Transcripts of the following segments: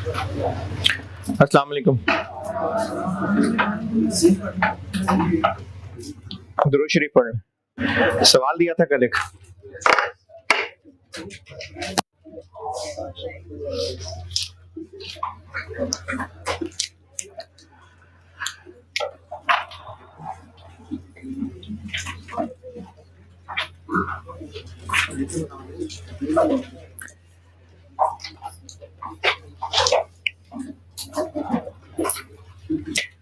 अस्सलाम वालेकुम। दुरूद शरीफ पढ़। सवाल दिया था कल एक।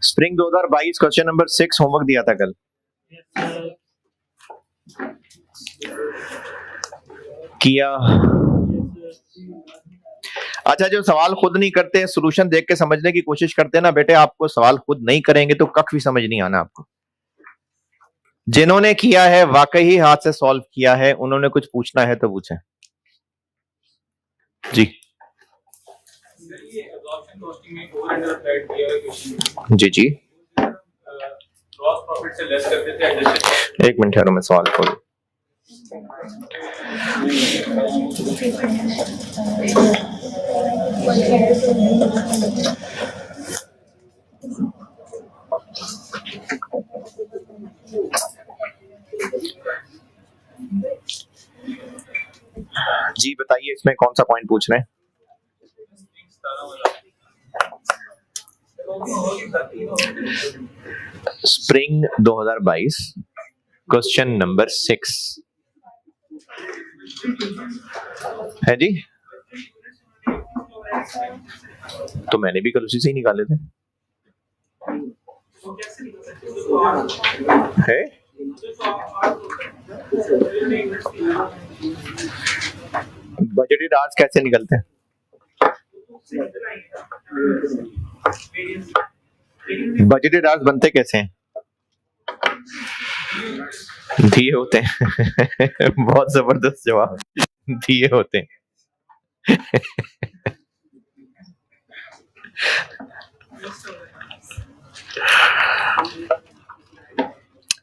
स्प्रिंग 2022 क्वेश्चन नंबर 6 होमवर्क दिया था कल। किया। अच्छा, जो सवाल खुद नहीं करते, सॉल्यूशन देख के समझने की कोशिश करते ना बेटे, आपको सवाल खुद नहीं करेंगे तो कख भी समझ नहीं आना आपको। जिन्होंने किया है वाकई ही हाथ से सॉल्व किया है, उन्होंने कुछ पूछना है तो पूछें जी। जी जी, ग्रॉस प्रॉफिट से लेस कर देते हैं। एक मिनट ठहरो, मैं सवाल खोलूं। जी बताइए, इसमें कौन सा पॉइंट पूछ रहे हैं? स्प्रिंग 2022 क्वेश्चन नंबर 6 है जी। तो मैंने भी कल उसी से ही निकाले थे। है बजटेड आवर्स कैसे निकलते हैं? बजटेड आवर्स बनते कैसे हैं? दिए होते हैं। बहुत जबरदस्त जवाब, दिए होते हैं।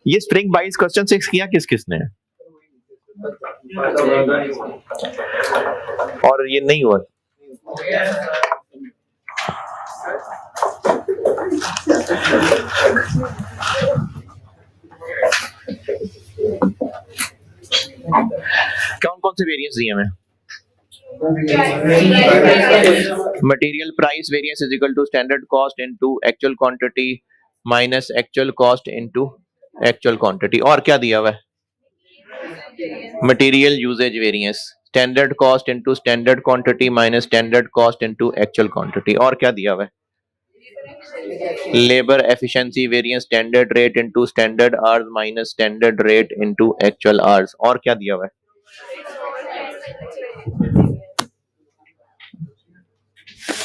ये स्प्रिंग 22 क्वेश्चन 6 किया किस किसने? और ये नहीं हुआ। कौन कौन से वेरिएंस दिए हमें? Material price variance is equal to standard cost into actual quantity minus actual cost into actual quantity. और क्या दिया हुआ है? Material usage variance, standard cost into standard quantity minus standard cost into actual quantity. और क्या दिया हुआ है? Labour efficiency variance, standard rate into standard hours minus standard rate into actual hours. और क्या दिया हुआ है?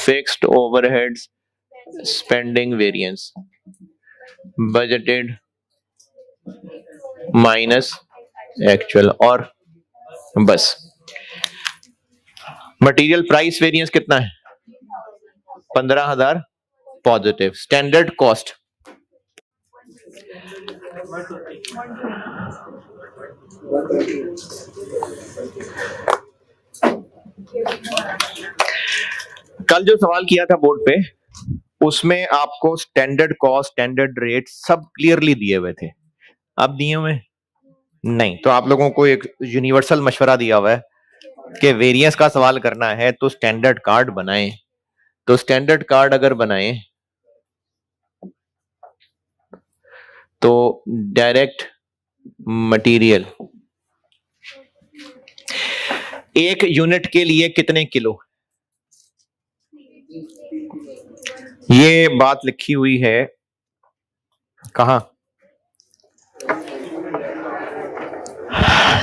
Fixed overheads spending variance, budgeted minus actual. और बस। मटेरियल प्राइस वेरिएंस कितना है? 15,000 पॉजिटिव। स्टैंडर्ड कॉस्ट कल जो सवाल किया था बोर्ड पे, उसमें आपको स्टैंडर्ड कॉस्ट, स्टैंडर्ड रेट सब क्लियरली दिए हुए थे। अब दिए हुए नहीं, तो आप लोगों को एक यूनिवर्सल मशवरा दिया हुआ है कि वेरिएंस का सवाल करना है तो स्टैंडर्ड कार्ड बनाएं। तो स्टैंडर्ड कार्ड अगर बनाएं तो डायरेक्ट मटेरियल एक यूनिट के लिए कितने किलो, ये बात लिखी हुई है कहां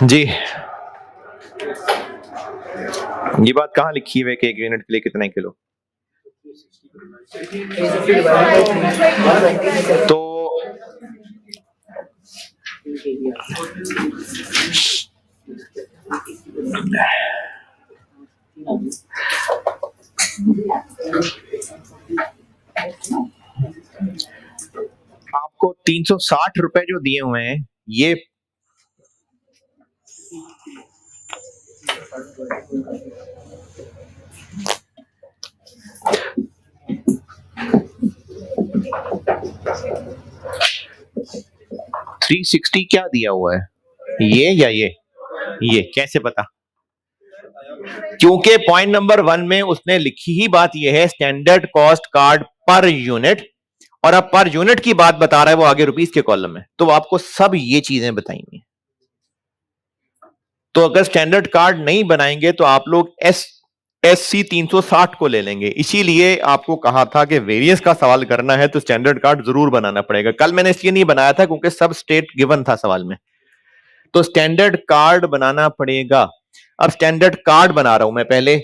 जी? ये बात कहां लिखी हुई है कि एक यूनिट के लिए कितने किलो? तो आपको 360 रुपए जो दिए हुए हैं, ये 360 क्या दिया हुआ है, ये या ये कैसे पता? क्योंकि पॉइंट नंबर 1 में उसने लिखी ही बात यह है standard cost card per unit, और अब पर यूनिट की बात बता रहा है वो आगे रुपीस के कॉलम में, तो आपको सब ये चीजें बताएंगे। तो अगर स्टैंडर्ड कार्ड नहीं बनाएंगे तो आप लोग SC 360 को ले लेंगे। इसीलिए आपको कहा था कि वेरिएंस का सवाल करना है तो स्टैंडर्ड कार्ड जरूर बनाना पड़ेगा। कल मैंने इसलिए नहीं बनाया था क्योंकि सब स्टेट गिवन था सवाल में, तो स्टैंडर्ड कार्ड बनाना पड़ेगा। अब स्टैंडर्ड कार्ड बना रहा हूं मैं। पहले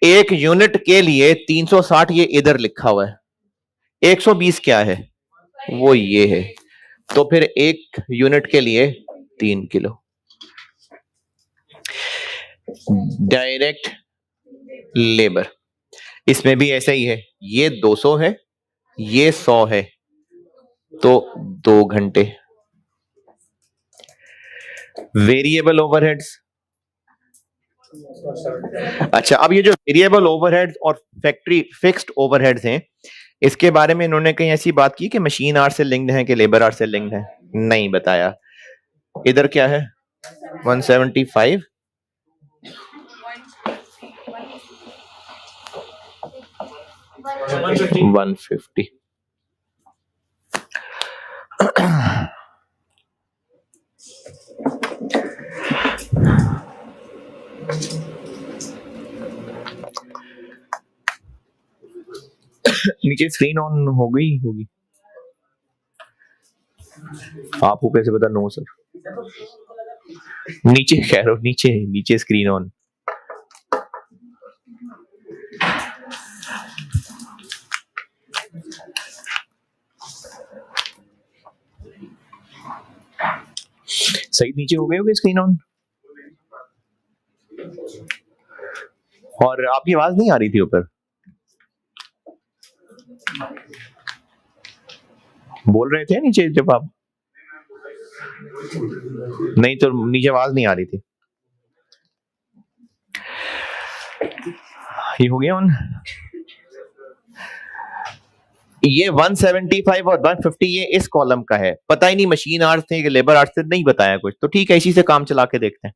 एक यूनिट के लिए 360 ये इधर लिखा हुआ है, 120 क्या है, वो ये है, तो फिर एक यूनिट के लिए 3 किलो। डायरेक्ट लेबर इसमें भी ऐसा ही है, ये 200 है, ये 100 है, तो 2 घंटे। वेरिएबल ओवरहेड्स, अच्छा अब ये जो वेरिएबल ओवरहेड्स और फैक्ट्री फिक्स्ड ओवरहेड्स हैं, इसके बारे में इन्होंने कहीं ऐसी बात की कि मशीन आवर से लिंक्ड है कि लेबर आवर से लिंक्ड है, नहीं बताया। इधर क्या है 175, वन 150। नीचे स्क्रीन ऑन हो गई होगी, आपको कैसे पता? नो सर, नीचे खैर नीचे स्क्रीन ऑन। सही नीचे हो गए होगे स्क्रीन ऑन। और आपकी आवाज नहीं आ रही थी ऊपर, बोल रहे थे नीचे जब आप, नहीं तो नीचे आवाज नहीं आ रही थी। ये हो गया ऑन। ये 175 और 150 ये इस कॉलम का है, पता ही नहीं मशीन आवर्स थे कि लेबर आवर्स थे, नहीं बताया कुछ, तो ठीक है इसी से काम चला के देखते हैं।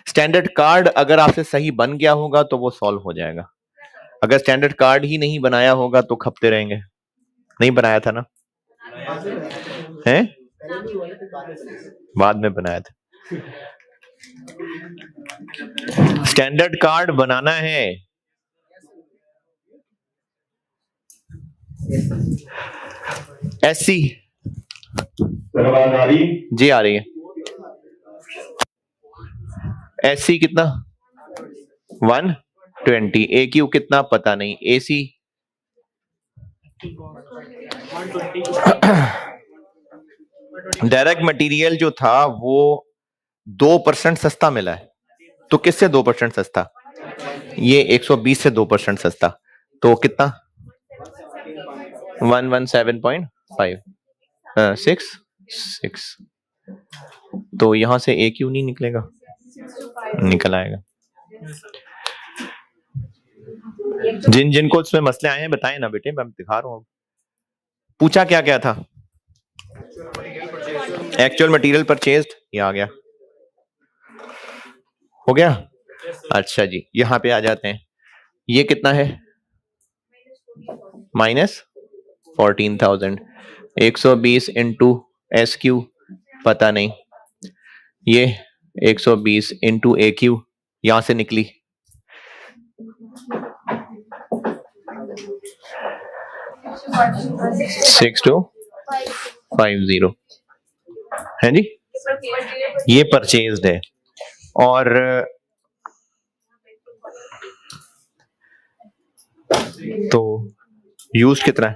स्टैंडर्ड कार्ड अगर आपसे सही बन गया होगा तो वो सॉल्व हो जाएगा, अगर स्टैंडर्ड कार्ड ही नहीं बनाया होगा तो खपते रहेंगे। नहीं बनाया था ना, हैं? बाद में बनाया था। स्टैंडर्ड कार्ड बनाना है, SC जी आ रही है। SC कितना 120, AQ कितना पता नहीं, AC डायरेक्ट मटेरियल जो था वो 2% सस्ता मिला है, तो किससे 2% सस्ता? ये 120 से 2% सस्ता, तो कितना 117.5 6 तो यहां से AQ नहीं निकलेगा, निकल आएगा। जिन जिनको इसमें मसले आए हैं बताएं ना बेटे, मैं दिखा रहा हूं। पूछा क्या क्या था? एक्चुअल मटेरियल परचेज्ड, ये आ गया, हो गया। अच्छा जी यहां पे आ जाते हैं, ये कितना है -14,000, 120 इंटू SQ पता नहीं, ये 120 इंटू AQ यहां से निकली 6250 है जी, ये परचेज्ड है। और तो यूज कितना है?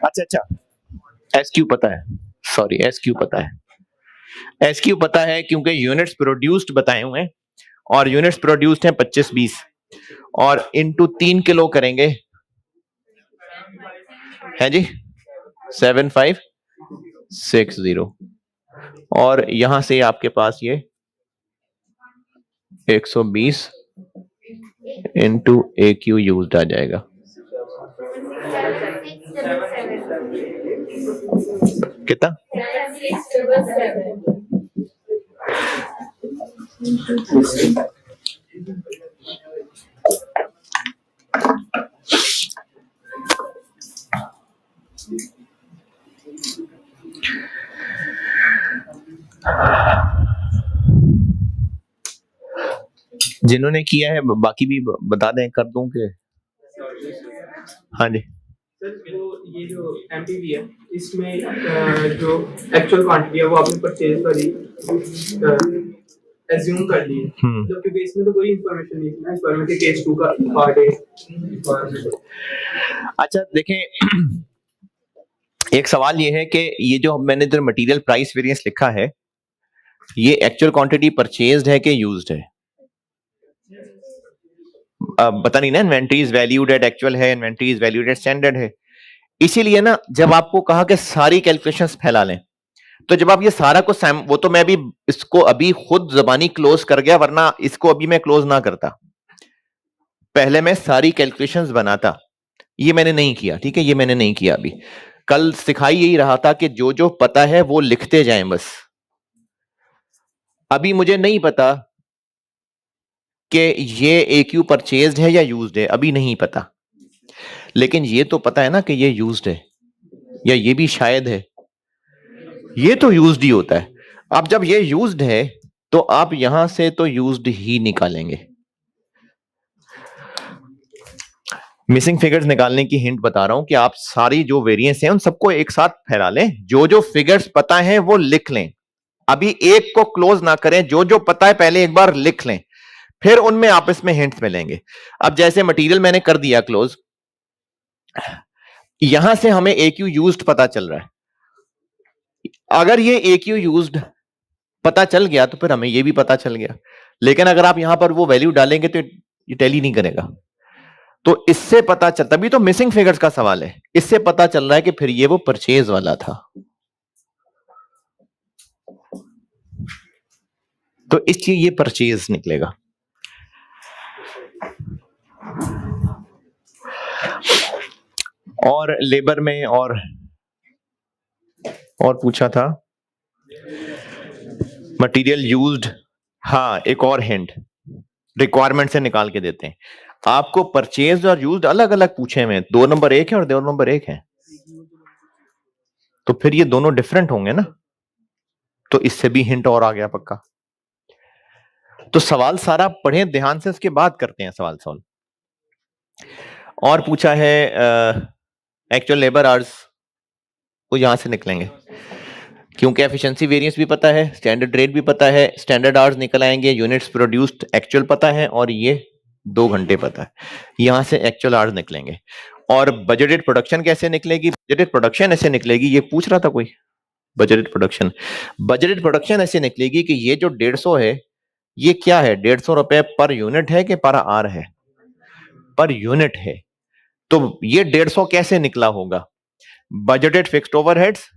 अच्छा SQ पता है, सॉरी SQ पता है, SQ पता है क्योंकि यूनिट्स प्रोड्यूस्ड बताए हुए हैं, और यूनिट्स प्रोड्यूस्ड हैं 25-20, और इनटू 3 किलो करेंगे है जी 7560, और यहां से आपके पास ये 120 इंटू ए क्यू यूज आ जाएगा। कितना? जिन्होंने किया है बाकी भी बता दें, कर दूं कि? हाँ जी सर, वो ये जो एमपीवी है इसमें जो एक्चुअल क्वांटिटी है वो आपने परचेज वाली एज्यूम कर ली है, तो क्योंकि इसमें तो कोई इंफॉर्मेशन नहीं है ना इस बारे में कि केस 2 का पार्ट है। अच्छा देखें, एक सवाल ये है कि ये जो मैंने जो मटेरियल प्राइस वेरिएंस लिखा है, ये एक्चुअल क्वांटिटी परचेज्ड है कि यूज्ड है? पता नहीं ना, inventory is valued at actual है, inventory is valued at standard है। इसीलिए ना जब आपको कहा कि सारी कैलकुलेशंस फैला लें, तो जब आप ये सारा को वो तो मैं अभी इसको अभी खुद जबानी क्लोज कर गया, वरना इसको अभी मैं क्लोज ना करता, पहले मैं सारी कैलकुलेशंस बनाता। ये मैंने नहीं किया, ठीक है, ये मैंने नहीं किया। अभी कल सिखाई यही रहा था कि जो जो पता है वो लिखते जाएं बस। अभी मुझे नहीं पता कि ये AQ परचेज्ड है या यूज्ड है, अभी नहीं पता, लेकिन ये तो पता है ना कि ये यूज्ड है, या ये भी शायद है, ये तो यूज्ड ही होता है। अब जब ये यूज्ड है तो आप यहां से तो यूज्ड ही निकालेंगे। मिसिंग फिगर्स निकालने की हिंट बता रहा हूं कि आप सारी जो वेरिएंस हैं उन सबको एक साथ फैला लें, जो जो फिगर्स पता है वो लिख लें। अभी एक को क्लोज ना करें, जो जो पता है पहले एक बार लिख लें, फिर उनमें आपस में हिंट्स मिलेंगे। अब जैसे मटेरियल मैंने कर दिया क्लोज, यहां से हमें AQ यूज्ड पता चल रहा है। अगर ये AQ यूज्ड पता चल गया तो फिर हमें ये भी पता चल गया, लेकिन अगर आप यहां पर वो वैल्यू डालेंगे तो ये टैली नहीं करेगा। तो इससे पता चल, तभी तो मिसिंग फिगर्स का सवाल है, इससे पता चल रहा है कि फिर ये वो परचेज वाला था। तो इसलिए ये परचेज निकलेगा। और लेबर में और पूछा था मटेरियल यूज्ड। हाँ, एक और हिंट रिक्वायरमेंट से निकाल के देते हैं आपको। परचेज और यूज्ड अलग अलग पूछे हुए, 2 नंबर 1 है और 2 नंबर 1 है, तो फिर ये दोनों डिफरेंट होंगे ना, तो इससे भी हिंट और आ गया पक्का। तो सवाल सारा पढ़ें ध्यान से, उसके बाद करते हैं सवाल सॉल्व। और पूछा है एक्चुअल लेबर आवर्स, वो यहां से निकलेंगे क्योंकि एफिशिएंसी वेरिएंस भी पता है, स्टैंडर्ड रेट भी पता है, स्टैंडर्ड आवर्स निकल आएंगे, यूनिट्स प्रोड्यूस्ड एक्चुअल पता है, और ये 2 घंटे पता है, यहां से एक्चुअल आवर्स निकलेंगे। और बजटेड प्रोडक्शन कैसे निकलेगी? बजटेड प्रोडक्शन ऐसे निकलेगी, ये पूछ रहा था कोई, बजटेड प्रोडक्शन ऐसे निकलेगी कि ये जो 150 है ये क्या है, 150 रुपए पर यूनिट है कि पर आर है? पर यूनिट है। तो ये 150 कैसे निकला होगा? Budgeted fixed overheads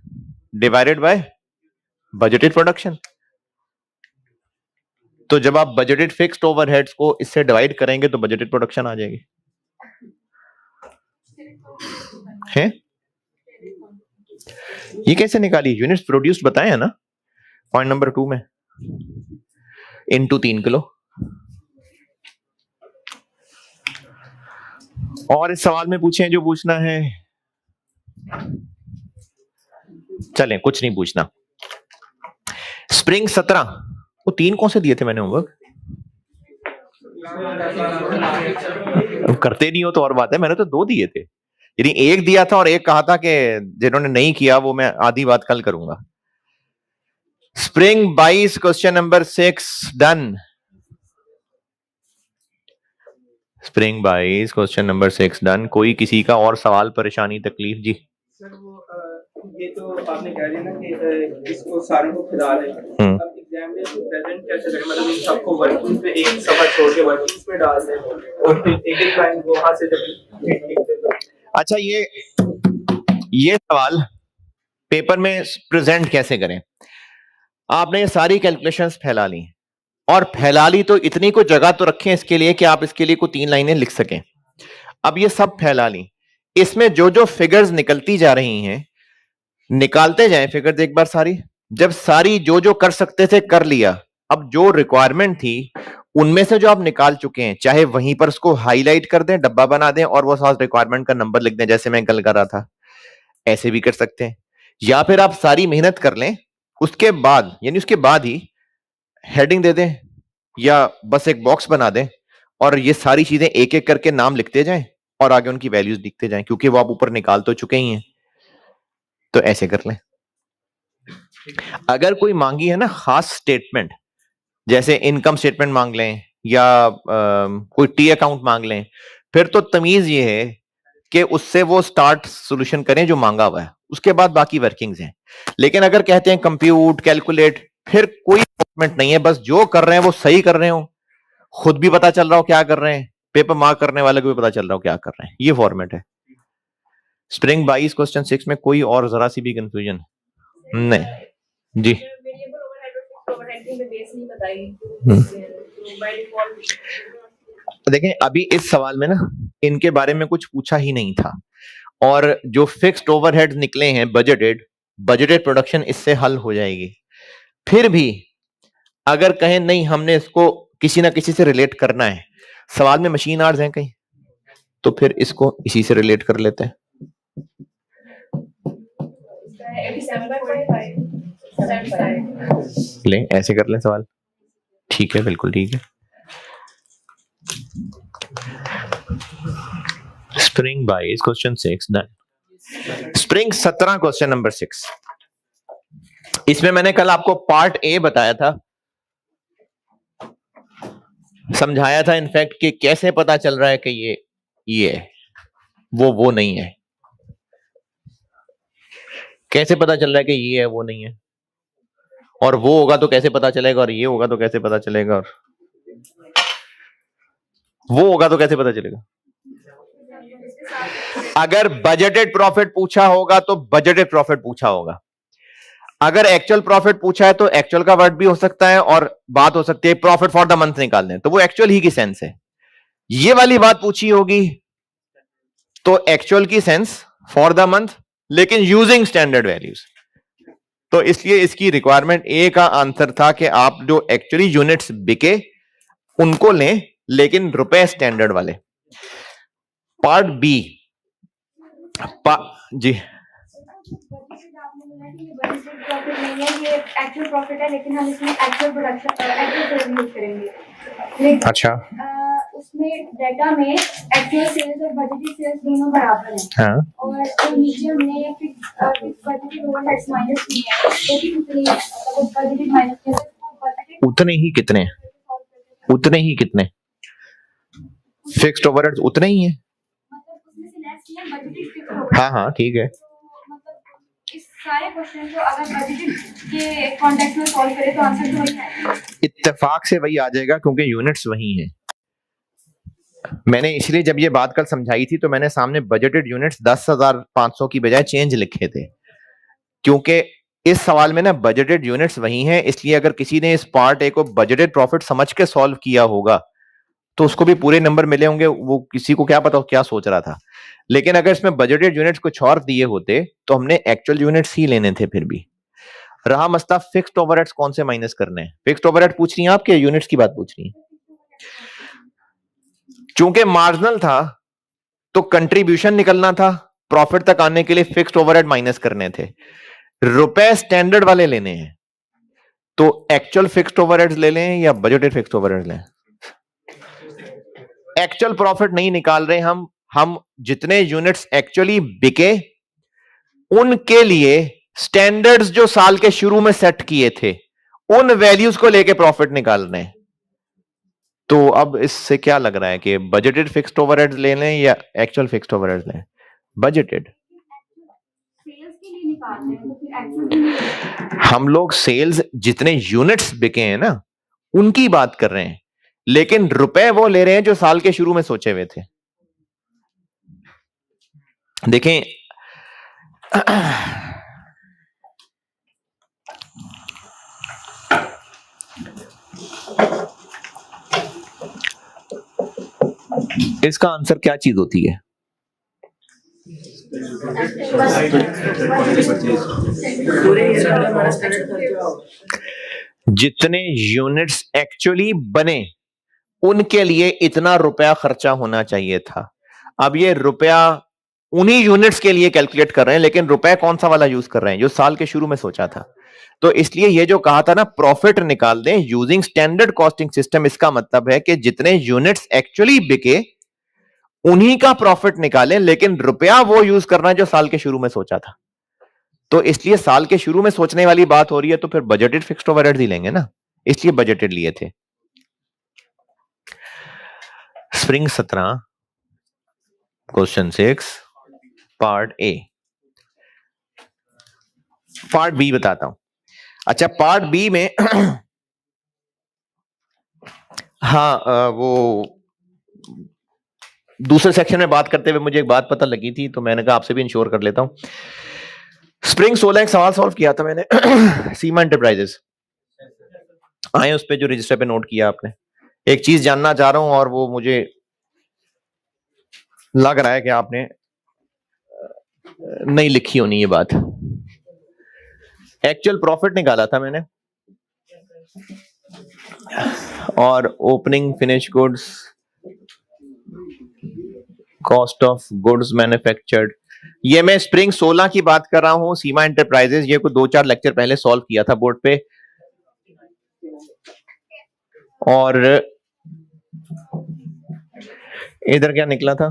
divided by budgeted production. तो जब आप बजटेड फिक्स्ड ओवरहेड्स को इससे डिवाइड करेंगे तो बजटेड प्रोडक्शन आ जाएगी। है ये कैसे निकाली? यूनिट्स प्रोड्यूस्ड बताए हैं ना पॉइंट नंबर 2 में, इनटू 3 किलो। और इस सवाल में पूछें जो पूछना है, चलें कुछ नहीं पूछना। स्प्रिंग 17, वो 3 कौन से दिए थे मैंने होमवर्क? करते नहीं हो तो और बात है, मैंने तो 2 दिए थे, यानी 1 दिया था और 1 कहा था कि जिन्होंने नहीं किया वो मैं आधी बात कल करूंगा। Spring 22 question number 6 done. Spring 22 question number 6 done. कोई किसी का और सवाल, परेशानी, तकलीफ? जी सर, वो ये तो आपने कह दिया ना कि इसको सारों को खिला रहे हैं, अब एग्जाम में प्रेजेंट कैसे करें? मतलब इन सबको वर्किंग पे एक सफा छोड़ के वर्किंग में डाल दें और फिर एक लाइन वहां से जब। अच्छा, ये सवाल पेपर में प्रेजेंट कैसे करें? आपने ये सारी कैलकुलेशंस फैला ली, और फैला ली तो इतनी को जगह तो रखें इसके लिए कि आप इसके लिए को 3 लाइनें लिख सकें। अब ये सब फैला ली, इसमें जो जो फिगर्स निकलती जा रही हैं, निकालते जाएं फिगर्स एक बार सारी। जब सारी जो जो कर सकते थे कर लिया, अब जो रिक्वायरमेंट थी उनमें से जो आप निकाल चुके हैं, चाहे वहीं पर उसको हाईलाइट कर दें, डब्बा बना दें और वो साथ रिक्वायरमेंट का नंबर लिख दें, जैसे मैं कल कर रहा था, ऐसे भी कर सकते हैं। या फिर आप सारी मेहनत कर लें, उसके बाद यानी उसके बाद ही हेडिंग दे दें या बस एक बॉक्स बना दें और ये सारी चीजें एक एक करके नाम लिखते जाएं और आगे उनकी वैल्यूज लिखते जाएं, क्योंकि वो आप ऊपर निकाल तो चुके ही हैं। तो ऐसे कर लें। अगर कोई मांगी है ना खास स्टेटमेंट, जैसे इनकम स्टेटमेंट मांग लें या कोई टी अकाउंट मांग लें, फिर तो तमीज ये है कि उससे वो स्टार्ट सॉल्यूशन करें जो मांगा हुआ है, उसके बाद बाकी वर्किंग्स हैं। लेकिन अगर कहते हैं कंप्यूट कैलकुलेट, फिर कोई फॉर्मेट नहीं है, बस जो कर रहे हैं वो सही कर रहे हो, खुद भी पता चल रहा हो क्या कर रहे हैं, पेपर मार्क करने वाले को भी पता चल रहा हो क्या कर रहे हैं, ये फॉर्मेट है। स्प्रिंग 22 क्वेश्चन 6 में कोई और जरा सी भी कंफ्यूजन नहीं जी? देखें अभी इस सवाल में ना इनके बारे में कुछ पूछा ही नहीं था, और जो फिक्स्ड ओवरहेड्स निकले हैं बजटेड प्रोडक्शन इससे हल हो जाएगी। फिर भी अगर कहें नहीं हमने इसको किसी ना किसी से रिलेट करना है, सवाल में मशीन आवर्स हैं कहीं, तो फिर इसको इसी से रिलेट कर लेते हैं। ले ऐसे कर ले सवाल, ठीक है, बिल्कुल ठीक है। Spring 22 question 6 done. Spring 17 question number 6। इसमें मैंने कल आपको पार्ट ए बताया था, समझाया था इनफैक्ट कि कैसे पता चल रहा है कि ये है, वो नहीं है। कैसे पता चल रहा है कि ये है वो नहीं है, और वो होगा तो कैसे पता चलेगा, और ये होगा तो कैसे पता चलेगा, और वो होगा तो कैसे पता चलेगा। अगर बजटेड प्रॉफिट पूछा होगा तो बजटेड प्रॉफिट पूछा होगा, अगर एक्चुअल प्रॉफिट पूछा है तो एक्चुअल का वर्ड भी हो सकता है, और बात हो सकती है प्रॉफिट फॉर द मंथ निकाल दें, तो वो एक्चुअल ही की सेंस है। ये वाली बात पूछी होगी तो एक्चुअल की सेंस फॉर द मंथ, लेकिन यूजिंग स्टैंडर्ड वैल्यूज। तो इसलिए इसकी रिक्वायरमेंट ए का आंसर था कि आप जो एक्चुअली यूनिट्स बिके उनको लें, लेकिन रुपए स्टैंडर्ड वाले। पार्ट बी जी, प्रॉफिट नहीं है, ये एक्चुअल प्रॉफिट है, लेकिन हम इसमें एक्चुअल प्रोडक्शन एक्चुअल यूज करेंगे। अच्छा, उसमें डाटा में एक्चुअल सेल्स और बजटेड सेल्स दोनों बराबर हैं। हाँ। और तो नीचे हमने फिक्स बजटेड ओवरहेड्स माइनस किए हैं, तो बजटेड माइनस किए हैं, उतने ही कितने, उतने ही कितने फिक्स्ड ओवरहेड्स उतने ही हैं, मतलब उसमें से लेस किए बजटेड फिक्स्ड। हाँ हाँ ठीक है। सारे क्वेश्चन को अगर बजटेड के कॉन्टेक्स्ट में सॉल्व करें तो आंसर तो वही आएगा, इत्तेफाक से वही आ जाएगा, क्योंकि यूनिट्स वही हैं। मैंने इसलिए जब ये बात कल समझाई थी तो मैंने सामने बजटेड यूनिट्स 10,500 की बजाय चेंज लिखे थे, क्योंकि इस सवाल में ना बजटेड यूनिट्स वही हैं। इसलिए अगर किसी ने इस पार्ट ए को बजटेड प्रॉफिट समझ के सॉल्व किया होगा तो उसको भी पूरे नंबर मिले होंगे, वो किसी को क्या पता क्या सोच रहा था। लेकिन अगर इसमें बजटेड यूनिट्स कुछ और दिए होते तो हमने एक्चुअल यूनिट्स ही लेने थे। फिर भी रहा मसला फिक्स्ड ओवरहेड्स कौन से माइनस करने हैं। फिक्स्ड ओवरहेड पूछ रही है आपके, यूनिट्स की बात पूछ रही है। चूंकि मार्जिनल था तो कंट्रीब्यूशन निकलना था, प्रॉफिट तक आने के लिए फिक्स्ड ओवरहेड माइनस करने थे। रुपए स्टैंडर्ड वाले लेने हैं, तो एक्चुअल फिक्स्ड ओवरहेड्स ले लें या बजटेड फिक्स्ड ओवरहेड्स लें। एक्चुअल प्रॉफिट नहीं निकाल रहे हम जितने यूनिट्स एक्चुअली बिके उनके लिए स्टैंडर्ड्स जो साल के शुरू में सेट किए थे उन वैल्यूज को लेके प्रॉफिट निकाल रहे हैं। तो अब इससे क्या लग रहा है कि बजटेड फिक्स्ड ओवरहेड्स ले लें या एक्चुअल फिक्स्ड ओवरहेड्स लें। बजटेड हम लोग सेल्स जितने यूनिट्स बिके हैं ना उनकी बात कर रहे हैं, लेकिन रुपए वो ले रहे हैं जो साल के शुरू में सोचे हुए थे। देखें इसका आंसर क्या चीज होती है? जितने यूनिट्स एक्चुअली बने उनके लिए इतना रुपया खर्चा होना चाहिए था। अब ये रुपया उन्हीं यूनिट्स के लिए कैलकुलेट कर रहे हैं, लेकिन रुपया कौन सा वाला यूज कर रहे हैं जो साल के शुरू में सोचा था। तो इसलिए ये जो कहा था ना प्रॉफिट निकाल दें यूजिंग स्टैंडर्ड कॉस्टिंग सिस्टम, इसका मतलब है कि जितने यूनिट्स एक्चुअली बिके उन्हीं का प्रॉफिट निकालें, लेकिन रुपया वो यूज करना जो साल के शुरू में सोचा था। तो इसलिए साल के शुरू में सोचने वाली बात हो रही है, तो फिर बजटेड फिक्स्ड ओवरहेड्स ही लेंगे ना, इसलिए बजटेड लिए थे। Spring 17 question 6 part A. Part B बताता हूं। अच्छा, पार्ट बी में हाँ वो दूसरे सेक्शन में बात करते हुए मुझे एक बात पता लगी थी, तो मैंने कहा आपसे भी इंश्योर कर लेता हूं। स्प्रिंग 16 एक सवाल सॉल्व किया था मैंने सीमा एंटरप्राइजेस आए, उस पे जो रजिस्टर पे नोट किया आपने। एक चीज जानना चाह रहा हूं और वो मुझे लग रहा है कि आपने नहीं लिखी होनी ये बात। एक्चुअल प्रॉफिट निकाला था मैंने और opening finish goods, cost of goods manufactured, ये मैं स्प्रिंग 16 की बात कर रहा हूं। सीमा एंटरप्राइजेस ये को 2-4 लेक्चर पहले सॉल्व किया था बोर्ड पे, और इधर क्या निकला था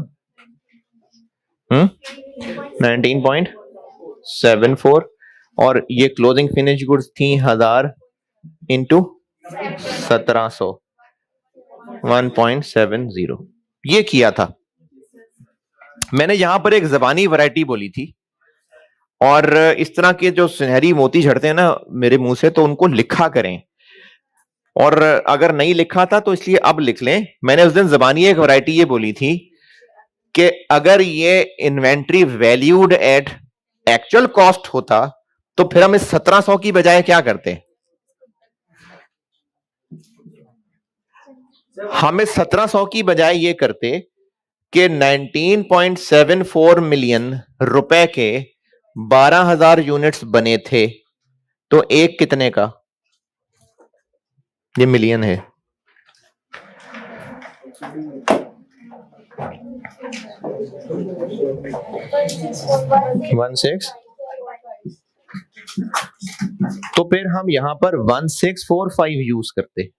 19.74, और ये क्लोजिंग फिनिश गुड्स थी 1000 इंटू 1700 1.70, ये किया था मैंने। यहां पर एक ज़बानी वैरायटी बोली थी, और इस तरह के जो सुनहरी मोती झड़ते हैं ना मेरे मुंह से, तो उनको लिखा करें, और अगर नहीं लिखा था तो इसलिए अब लिख लें। मैंने उस दिन ज़बानी एक वैरायटी ये बोली थी कि अगर ये inventory valued at actual cost होता तो फिर हम इस 1700 की बजाय क्या करते? हम इस 1700 की बजाय ये करते कि 19.74 मिलियन रुपए के 12,000 यूनिट्स बने थे, तो एक कितने का? ये मिलियन है। वन सिक्स, तो फिर हम यहां पर 1645 यूज करते।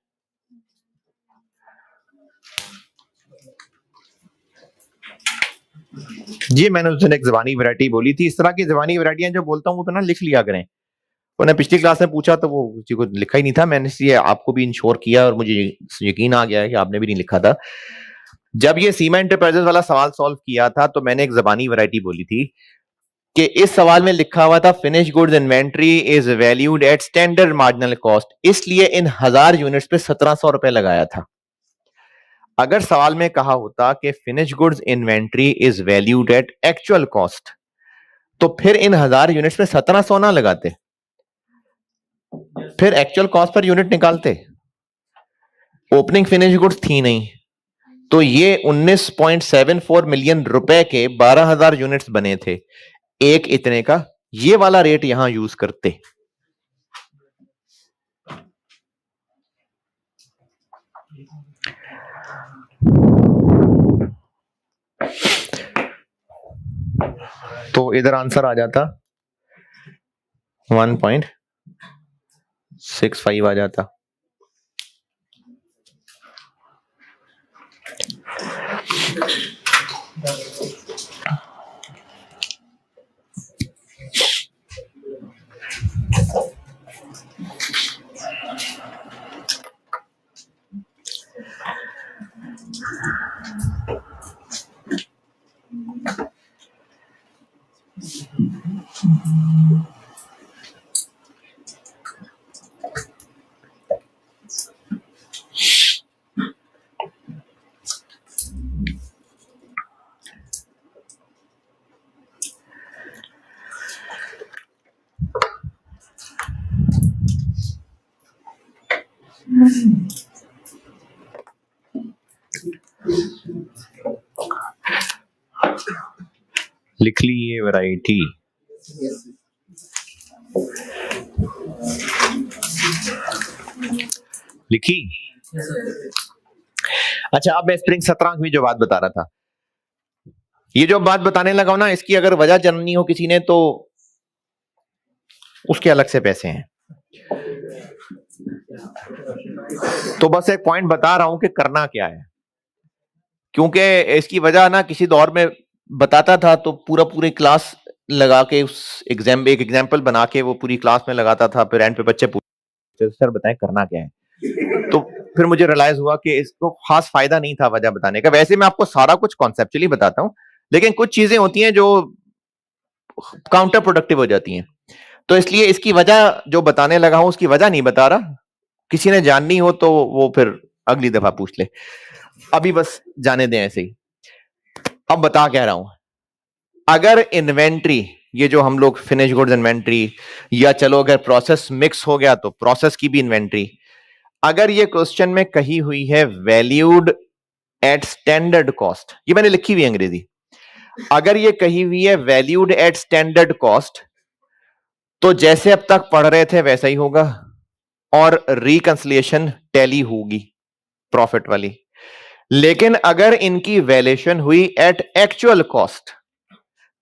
जी मैंने उस दिन एक ज़बानी वैरायटी बोली थी। इस तरह की ज़बानी वैरायटियां जो बोलता हूं वो तो ना लिख लिया करें। उन्हें पिछली क्लास में पूछा तो वो किसी को लिखा ही नहीं था, मैंने इसलिए आपको भी इंश्योर किया और मुझे यकीन आ गया है कि आपने भी नहीं लिखा था। जब ये सीमा एंटरप्राइजेस वाला सवाल सॉल्व किया था तो मैंने एक ज़बानी वैरायटी बोली थी कि इस सवाल में लिखा हुआ था finish goods inventory is valued at standard marginal cost, इसलिए इन 1000 यूनिट्स पे 1700 रुपए लगाया था। अगर सवाल में कहा होता कि finish goods inventory is valued at actual cost, तो फिर इन 1000 यूनिट्स पे 1700 ना लगाते, फिर एक्चुअल कॉस्ट पर यूनिट निकालते। ओपनिंग फिनिश गुड्स थी नहीं, तो ये 19.74 मिलियन रुपए के 12,000 यूनिट्स बने थे, एक इतने का, ये वाला रेट यहां यूज करते। तो इधर आंसर आ जाता 1.65 आ जाता। लिख ली ये वैरायटी। लिखी? अच्छा, अब मैं स्प्रिंग 17 की जो बात बता रहा था, ये जो बात बताने लगा हूं ना, इसकी अगर वजह जाननी हो किसी ने तो उसके अलग से पैसे हैं। तो बस एक पॉइंट बता रहा हूं कि करना क्या है, क्योंकि इसकी वजह ना किसी दौर में बताता था तो पूरी क्लास लगा के उस एक एग्जाम्पल बना के वो पूरी क्लास में लगाता था, फिर एंड पे बच्चे पूछते सर बताएं करना क्या है। तो फिर मुझे रियलाइज हुआ कि इसको खास फायदा नहीं था वजह बताने का। वैसे मैं आपको सारा कुछ कॉन्सेप्चुअली बताता हूं, लेकिन कुछ चीजें होती हैं जो काउंटर प्रोडक्टिव हो जाती हैं, तो इसलिए इसकी वजह जो बताने लगा हूं उसकी वजह नहीं बता रहा। किसी ने जाननी हो तो वो फिर अगली दफा पूछ ले, अभी बस जाने दें ऐसे ही। अब बता कह रहा हूं, अगर इन्वेंट्री, ये जो हम लोग फिनिश गुड्स इन्वेंट्री, या चलो अगर प्रोसेस मिक्स हो गया तो प्रोसेस की भी इन्वेंट्री, अगर ये क्वेश्चन में कही हुई है वैल्यूड एट स्टैंडर्ड कॉस्ट, ये मैंने लिखी हुई अंग्रेजी, अगर ये कही हुई है वैल्यूड एट स्टैंडर्ड कॉस्ट, तो जैसे अब तक पढ़ रहे थे वैसा ही होगा, और रिकंसिलिएशन टैली होगी प्रॉफिट वाली। लेकिन अगर इनकी वैल्यूएशन हुई एट एक्चुअल कॉस्ट,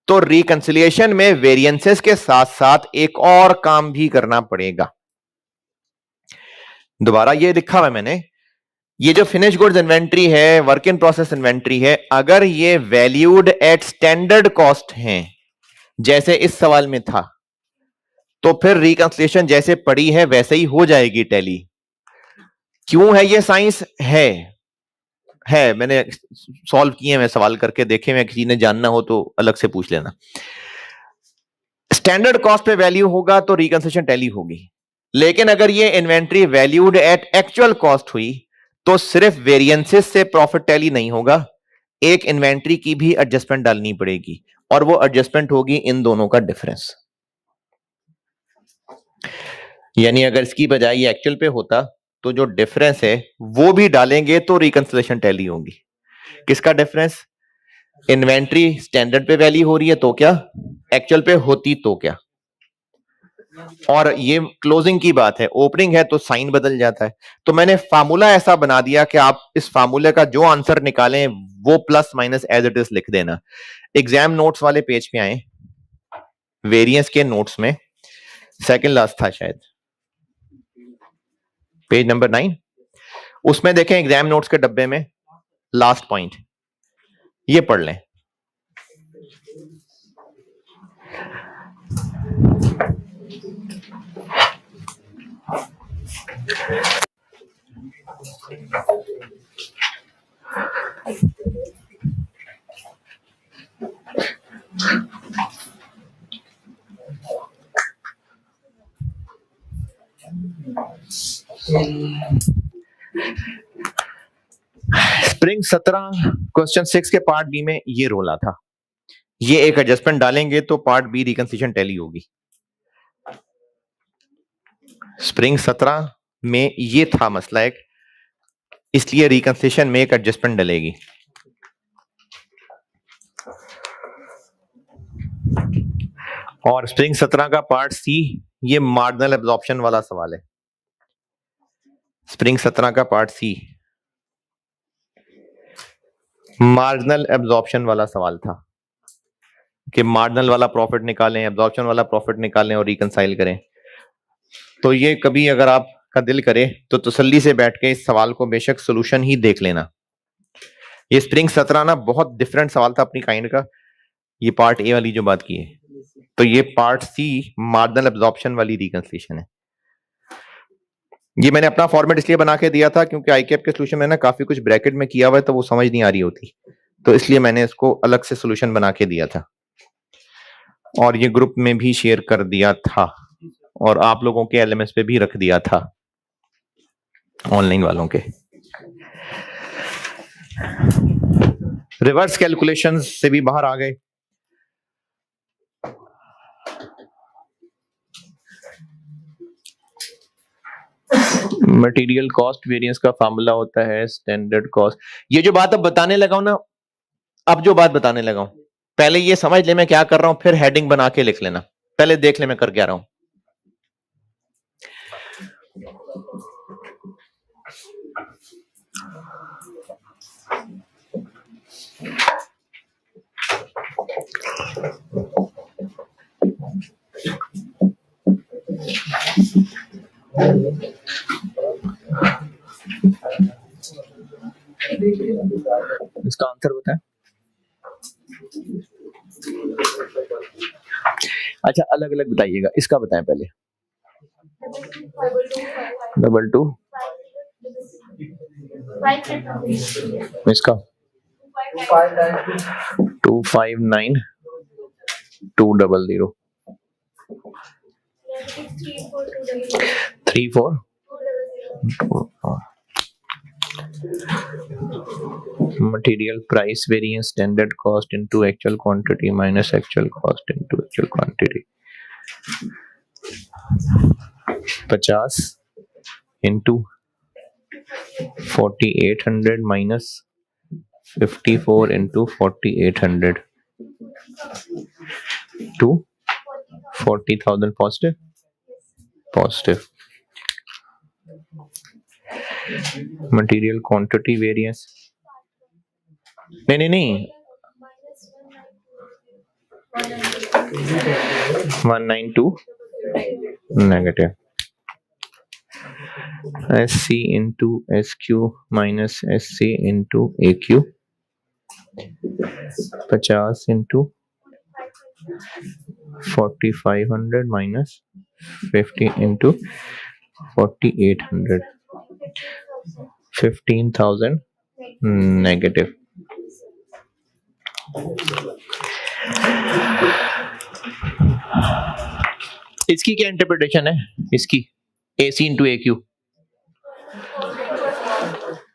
तो रिकंसिलिएशन में वेरिएंसेस के साथ साथ एक और काम भी करना पड़ेगा। दोबारा ये लिखा हुआ है मैंने, ये जो फिनिश गुड्स इन्वेंट्री है, वर्क इन प्रोसेस इन्वेंट्री है, अगर ये वैल्यूड एट स्टैंडर्ड कॉस्ट हैं जैसे इस सवाल में था, तो फिर रिकंसिलिएशन जैसे पड़ी है वैसे ही हो जाएगी टैली। क्यों है ये साइंस? है मैंने सॉल्व किए, मैं सवाल करके देखे, मैं किसी ने जानना हो तो अलग से पूछ लेना। स्टैंडर्ड कॉस्ट पे वैल्यू होगा तो रिकंसिलिएशन टैली होगी, लेकिन अगर ये inventory valued at actual cost हुई तो सिर्फ वेरिएंसेस से प्रॉफिट टैली नहीं होगा, एक इन्वेंट्री की भी एडजस्टमेंट डालनी पड़ेगी, और वो एडजस्टमेंट होगी इन दोनों का डिफरेंस। यानी अगर इसकी बजाय ये एक्चुअल पे होता तो जो डिफरेंस है वो भी डालेंगे तो रिकंसिलिएशन टैली होगी। किसका डिफरेंस? इन्वेंट्री स्टैंडर्ड पे वैल्यू हो रही है तो क्या, एक्चुअल पे होती तो क्या। और ये क्लोजिंग की बात है, ओपनिंग है तो साइन बदल जाता है। तो मैंने फार्मूला ऐसा बना दिया कि आप इस फार्मूले का जो आंसर निकालें वो plus minus as it is लिख देना। एग्जाम नोट्स वाले पेज पे आए, वेरिएंस के नोट्स में सेकंड लास्ट था शायद, पेज नंबर 9, उसमें देखें एग्जाम नोट्स के डब्बे में लास्ट पॉइंट, ये पढ़ लें। स्प्रिंग 17 क्वेश्चन 6 के पार्ट बी में ये रोला था, ये एक एडजस्टमेंट डालेंगे तो पार्ट बी रिकंसिलिएशन टैली होगी। स्प्रिंग 17 में ये था मसला एक, इसलिए रिकंसिलिएशन में एक एडजस्टमेंट डलेगी। और स्प्रिंग 17 का पार्ट सी, ये मार्जिनल एब्जॉर्प्शन वाला सवाल है। स्प्रिंग 17 का पार्ट सी मार्जिनल एब्जॉर्प्शन वाला सवाल था कि मार्जिनल वाला प्रॉफिट निकालें, एब्जॉर्प्शन वाला प्रॉफिट निकालें और रिकंसाइल करें। तो ये कभी अगर आपका दिल करे तो तसल्ली से बैठ के इस सवाल को बेशक सॉल्यूशन ही देख लेना। ये स्प्रिंग 17 ना बहुत डिफरेंट सवाल था अपनी काइंड का, ये पार्ट ए वाली जो बात की है, तो ये पार्ट सी मार्जिनल एब्जॉर्प्शन वाली रिकंसिलिएशन है। ये मैंने अपना फॉर्मेट इसलिए बना के दिया था क्योंकि आईकेप के सॉल्यूशन में ना काफी कुछ ब्रैकेट में किया हुआ है तो वो समझ नहीं आ रही होती, तो इसलिए मैंने इसको अलग से सॉल्यूशन बना के दिया था और ये ग्रुप में भी शेयर कर दिया था और आप लोगों के एलएमएस पे भी रख दिया था, ऑनलाइन वालों के। रिवर्स कैलकुलेशंस से भी बाहर आ गए। मटेरियल कॉस्ट वेरिएंस का फार्मूला होता है स्टैंडर्ड कॉस्ट। ये जो बात अब बताने लगा हूं ना, अब जो बात बताने लगा हूं पहले ये समझ ले मैं क्या कर रहा हूं, फिर हेडिंग बना के लिख लेना। पहले देख ले मैं कर क्या रहा हूं। इसका आंसर बताएं। अच्छा अलग अलग बताइएगा, इसका बताएं पहले। 22 इसका 259 200 34 material price variance standard cost into actual quantity minus actual cost into actual quantity 50 into 4800 minus 54 into 4800 to 40,000 positive material quantity variance नहीं 192 negative SC into SQ minus SC into AQ 50 into 4500 minus 50 into 4800 15,000 negative। इसकी क्या interpretation है इसकी? AC into AQ।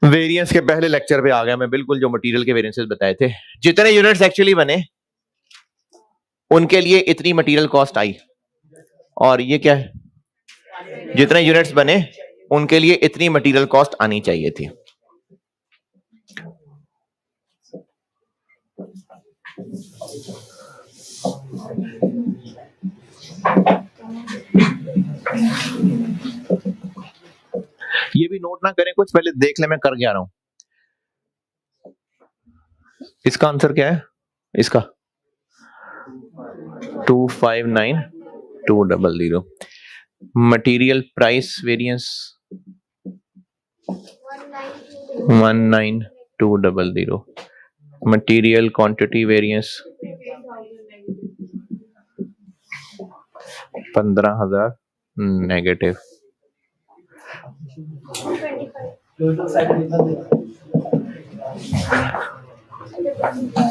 Variance के पहले lecture पे आ गया मैं, बिल्कुल जो मटेरियल के वेरिएंसेस बताए थे। जितने यूनिट्स एक्चुअली बने उनके लिए इतनी मटेरियल कॉस्ट आई, और ये क्या है, जितने यूनिट्स बने उनके लिए इतनी मटेरियल कॉस्ट आनी चाहिए थी। ये भी नोट ना करें कुछ, पहले देख ले मैं कर क्या रहा हूं। इसका आंसर क्या है? इसका 259 200 material price variance 19200 material quantity variance 15,000 negative.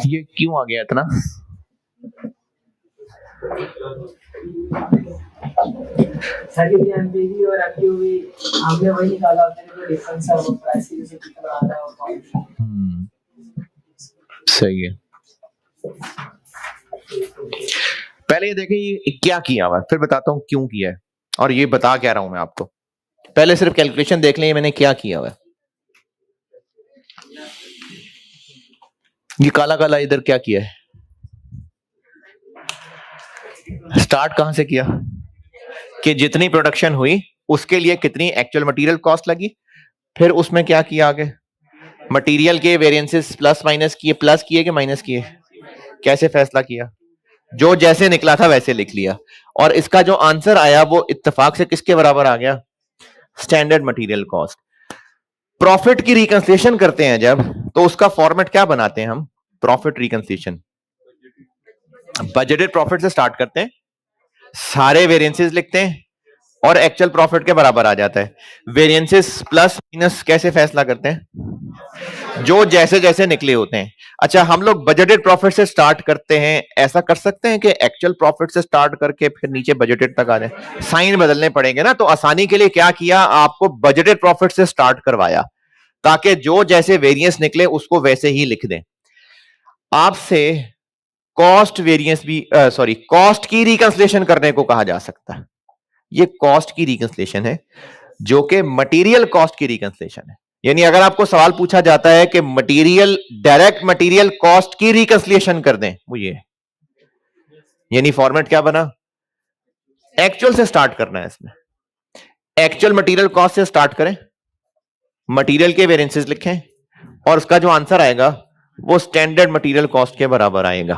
ये क्यों आ गया इतना? और हमने वही निकाला डिफरेंस है, वो प्राइस की जैसे कितना आ रहा है। सही है। पहले ये देखें ये क्या किया हुआ, फिर बताता हूं क्यों किया है और ये बता क्या रहा हूं मैं आपको। पहले सिर्फ कैलकुलेशन देख लें मैंने क्या किया हुआ है। ये काला काला इधर क्या किया है? स्टार्ट कहां से किया कि जितनी प्रोडक्शन हुई उसके लिए कितनी एक्चुअल मटेरियल कॉस्ट लगी, फिर उसमें क्या किया आगे, मटेरियल के वेरिएंसेस प्लस माइनस किए, प्लस किए कि माइनस किए, कैसे फैसला किया, जो जैसे निकला था वैसे लिख लिया, और इसका जो आंसर आया वो इत्तेफाक से किसके बराबर आ गया? Standard material cost. प्रॉफिट की रिकंसिलिएशन करते हैं जब, तो उसका फॉर्मेट क्या बनाते हैं हम? प्रॉफिट रिकंसिलिएशन बजटेड प्रॉफिट से स्टार्ट करते हैं, सारे वेरिएंसेस लिखते हैं और एक्चुअल प्रॉफिट के बराबर आ जाता है। वेरिएंसेस प्लस माइनस कैसे फैसला करते हैं? जो जैसे जैसे निकले होते हैं। अच्छा, हम लोग बजटेड प्रॉफिट से स्टार्ट करते हैं, ऐसा कर सकते हैं कि एक्चुअल प्रॉफिट से स्टार्ट करके फिर नीचे बजटेड तक आ जाए? साइन बदलने पड़ेंगे ना, तो आसानी के लिए क्या किया, आपको बजटेड प्रॉफिट से स्टार्ट करवाया ताकि जो जैसे वेरिएंस निकले उसको वैसे ही लिख दें। आपसे कॉस्ट वेरिएंस भी कॉस्ट की रिकंसिलिएशन करने को कहा जा सकता है। ये कॉस्ट की रिकंसिलिएशन है जो कि मटेरियल कॉस्ट की रिकंसिलिएशन है। यानी अगर आपको सवाल पूछा जाता है कि मटेरियल, डायरेक्ट मटेरियल कॉस्ट की रिकंसिलिएशन कर दें, वो ये, यानी फॉर्मेट क्या बना, एक्चुअल से स्टार्ट करना है। इसमें एक्चुअल मटेरियल कॉस्ट से स्टार्ट करें, मटेरियल के वेरिएंसेस लिखें और उसका जो आंसर आएगा वो स्टैंडर्ड मटेरियल कॉस्ट के बराबर आएगा।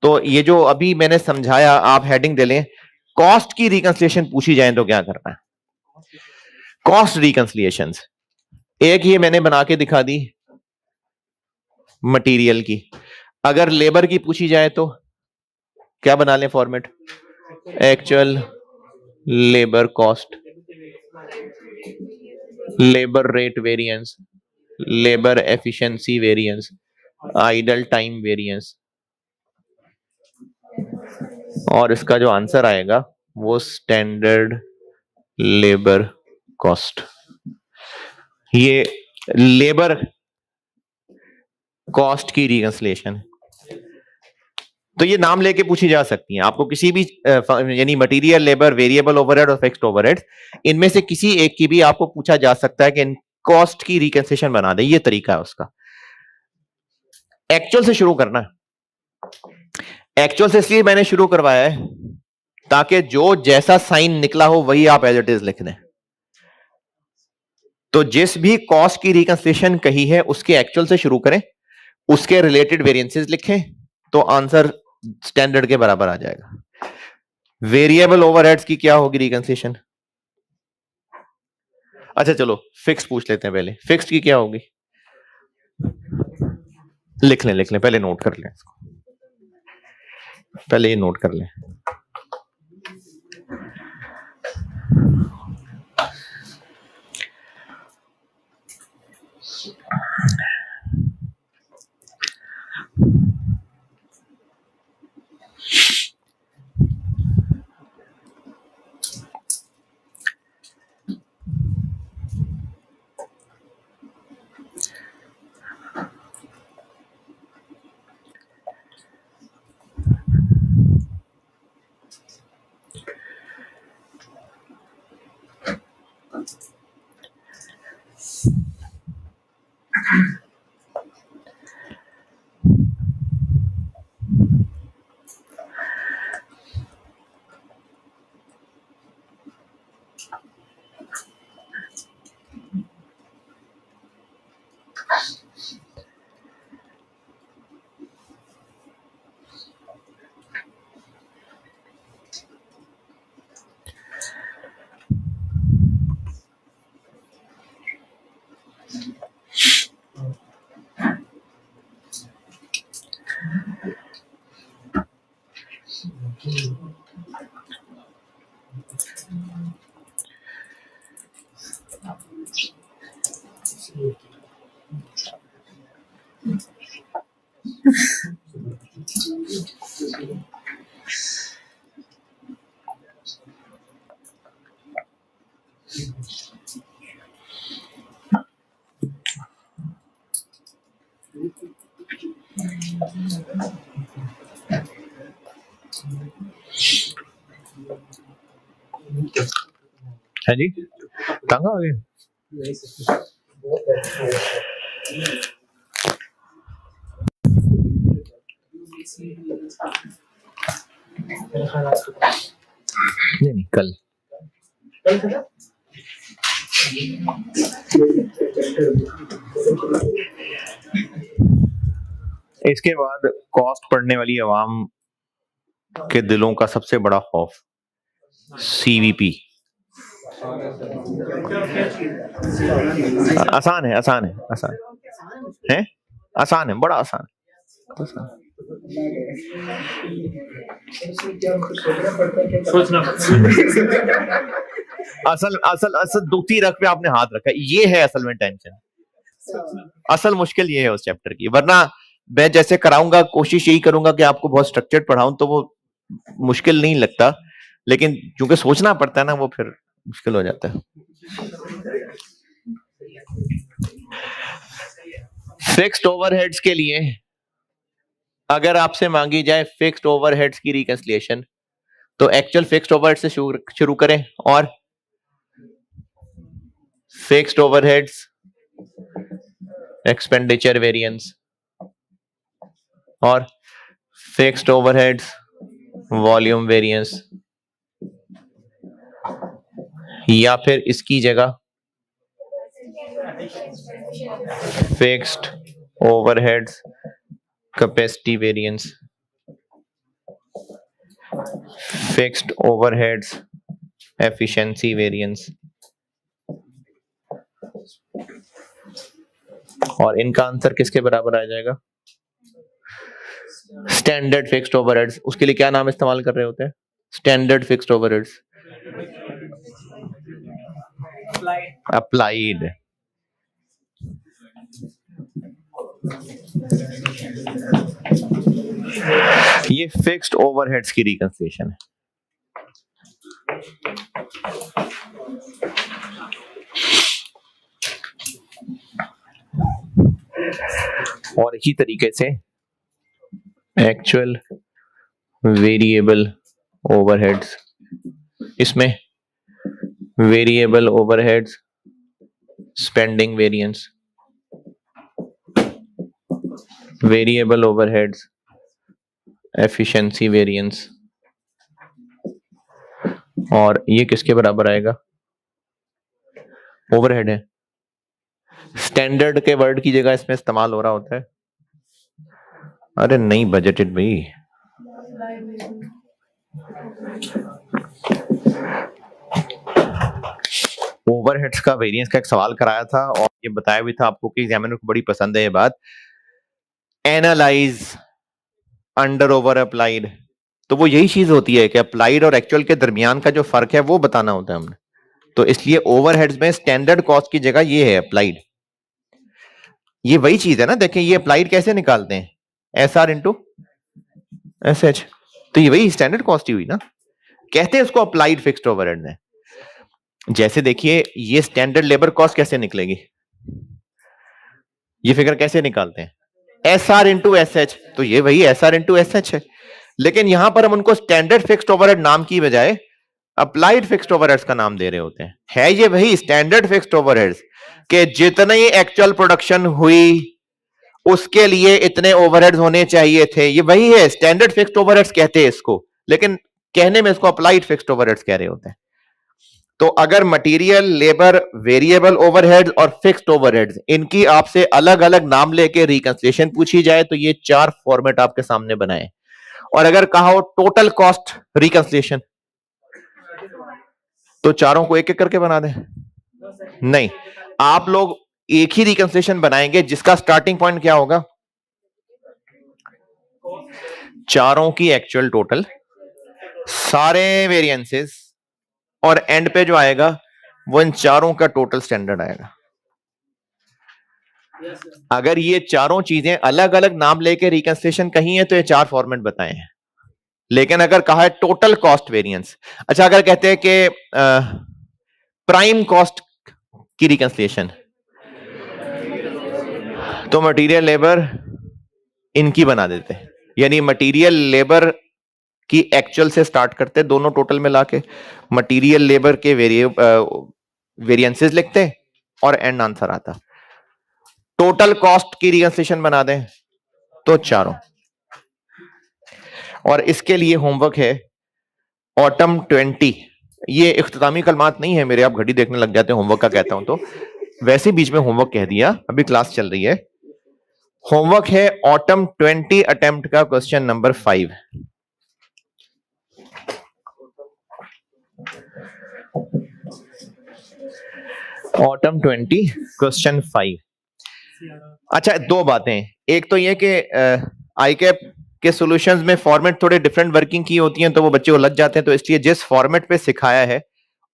तो ये जो अभी मैंने समझाया, आप हेडिंग दे लें, कॉस्ट की रिकंसिलिएशन पूछी जाए तो क्या करना है, कॉस्ट रिकंसिलिएशंस। एक ये मैंने बना के दिखा दी मटेरियल की, अगर लेबर की पूछी जाए तो क्या बना लें format, actual labour cost, labour rate variance, labour efficiency variance, idle time variance, और इसका जो आंसर आएगा वो स्टैंडर्ड लेबर कॉस्ट। ये लेबर कॉस्ट की रिकंसिलिएशन। तो ये नाम लेके पूछी जा सकती है आपको किसी भी, यानी मटेरियल, लेबर, वेरिएबल ओवरहेड और फिक्स्ड ओवरहेड, इनमें से किसी एक की भी आपको पूछा जा सकता है कि कॉस्ट की रिकंसिलिएशन बना दे। ये तरीका है उसका। एक्चुअल से शुरू करना है। एक्चुअल से इसलिए मैंने शुरू करवाया है ताकि जो जैसा साइन निकला हो वही आप एज इट इज लिख दें। तो जिस भी कॉस्ट की रिकंसिलिएशन कही है उसके एक्चुअल से शुरू करें, उसके रिलेटेड वेरिएंसेस लिखें, तो आंसर स्टैंडर्ड के बराबर आ जाएगा। वेरिएबल ओवरहेड्स की क्या होगी रिकंसिलिएशन? अच्छा चलो फिक्स पूछ लेते हैं पहले। फिक्स की क्या होगी? लिख लें, पहले नोट कर लें इसको, पहले ये नोट कर लें। है जी, तंग आ गए? नहीं कल इसके बाद कॉस्ट पढ़ने वाली आवाम के दिलों का सबसे बड़ा खौफ सीवीपी। आसान है, आसान है, आसान है, आसान है, बड़ा आसान है। सोचना असल असल असल दूसरी रख पे आपने हाथ रखा, ये है असल में टेंशन, असल मुश्किल ये है उस चैप्टर की। वरना मैं जैसे कराऊंगा, कोशिश यही करूंगा कि आपको बहुत स्ट्रक्चर्ड पढ़ाऊं, तो वो मुश्किल नहीं लगता, लेकिन क्योंकि सोचना पड़ता है ना, वो फिर मुश्किल हो जाता है। फिक्स्ड ओवरहेड्स के लिए अगर आपसे मांगी जाए फिक्स्ड ओवरहेड्स की रिकंसिलिएशन, तो एक्चुअल फिक्स्ड ओवरहेड से शुरू करें और फिक्स्ड ओवरहेड्स एक्सपेंडिचर वेरिएंस, और फिक्स्ड ओवरहेड्स वॉल्यूम वेरिएंस, या फिर इसकी जगह fixed overheads capacity variance, fixed overheads efficiency variance, और इनका आंसर किसके बराबर आ जाएगा? Standard fixed overheads. उसके लिए क्या नाम इस्तेमाल कर रहे होते हैं? Standard fixed overheads, applied. ये फिक्स्ड ओवरहेड्स की रिकंसिलिएशन है। और इसी तरीके से एक्चुअल वेरिएबल ओवरहेड्स, इसमें variable overheads spending variance, variable overheads efficiency variance, और ये किसके बराबर आएगा? ओवरहेड है। स्टैंडर्ड के वर्ड की जगह इसमें इस्तेमाल हो रहा होता है, अरे नहीं बजटेड भाई, ओवरहेड्स का वेरिएंस का एक सवाल कराया था और ये बताया भी था आपको कि एग्जामिनर को बड़ी पसंद है ये बात। एनालाइज अंडर ओवर अप्लाइड, तो वो यही चीज होती है कि अप्लाइड और एक्चुअल के दरमियान का जो फर्क है वो बताना होता है हमने। तो इसलिए ओवरहेड्स में स्टैंडर्ड कॉस्ट की जगह ये है अप्लाइड। ये वही चीज है ना, देखें ये अप्लाइड कैसे निकालते हैं, SR इंटू SH, तो ये वही स्टैंडर्ड कॉस्ट ही हुई ना, कहते हैं उसको अप्लाइड फिक्स्ड ओवरहेड में। जैसे देखिए ये स्टैंडर्ड लेबर कॉस्ट कैसे निकलेगी, ये फिगर कैसे निकालते हैं, SR इंटू SH, तो ये वही SR इंटू SH है, लेकिन यहां पर हम उनको स्टैंडर्ड फिक्स्ड ओवरहेड नाम की बजाय अप्लाइड फिक्स्ड ओवरहेड्स का नाम दे रहे होते हैं। है ये वही स्टैंडर्ड फिक्स्ड ओवरहेड्स के जितनी एक्चुअल प्रोडक्शन हुई उसके लिए इतने ओवरहेड्स होने चाहिए थे, ये वही है स्टैंडर्ड फिक्स्ड ओवरहेड्स कहते हैं इसको, लेकिन कहने में इसको अप्लाइड फिक्स्ड ओवरहेड्स कह रहे होते हैं। तो अगर मटेरियल, लेबर, वेरिएबल ओवरहेड्स और फिक्स्ड ओवरहेड्स इनकी आपसे अलग अलग नाम लेके रिकंसिलिएशन पूछी जाए तो ये 4 फॉर्मेट आपके सामने बनाए, और अगर कहा हो टोटल कॉस्ट रिकंसिलिएशन तो चारों को एक एक करके बना दें? नहीं, आप लोग एक ही रिकंसिलिएशन बनाएंगे जिसका स्टार्टिंग पॉइंट क्या होगा, चारों की एक्चुअल टोटल, सारे वेरिएंसेस, और एंड पे जो आएगा वो इन चारों का टोटल स्टैंडर्ड आएगा। अगर ये चारों चीजें अलग अलग नाम लेके रिकंसिलिएशन कही है तो ये 4 फॉर्मेट बताए हैं, लेकिन अगर कहा है टोटल कॉस्ट वेरिएंस, अच्छा अगर कहते हैं कि प्राइम कॉस्ट की रिकंसिलिएशन तो मटेरियल लेबर इनकी बना देते हैं, यानी मटेरियल लेबर की एक्चुअल से स्टार्ट करते दोनों टोटल में लाके मटेरियल लेबर के वेरिएंसेस लिखते और एंड आंसर आता। टोटल कॉस्ट की रिकंसिलिएशन बना दें तो चारों। और इसके लिए होमवर्क है ऑटम 20, ये इख्तितामी कलमात नहीं है मेरे, आप घड़ी देखने लग जाते हैं होमवर्क का कहता हूं तो, वैसे बीच में होमवर्क कह दिया, अभी क्लास चल रही है। होमवर्क है ऑटम 20 अटेम्प्ट का क्वेश्चन नंबर 5। Autumn 20 question 5। अच्छा 2 बातें, एक तो ये कि आईकैप के सॉल्यूशंस में फॉर्मेट थोड़े डिफरेंट वर्किंग की होती हैं तो वो बच्चे उलझ जाते हैं, तो इसलिए जिस फॉर्मेट पे सिखाया है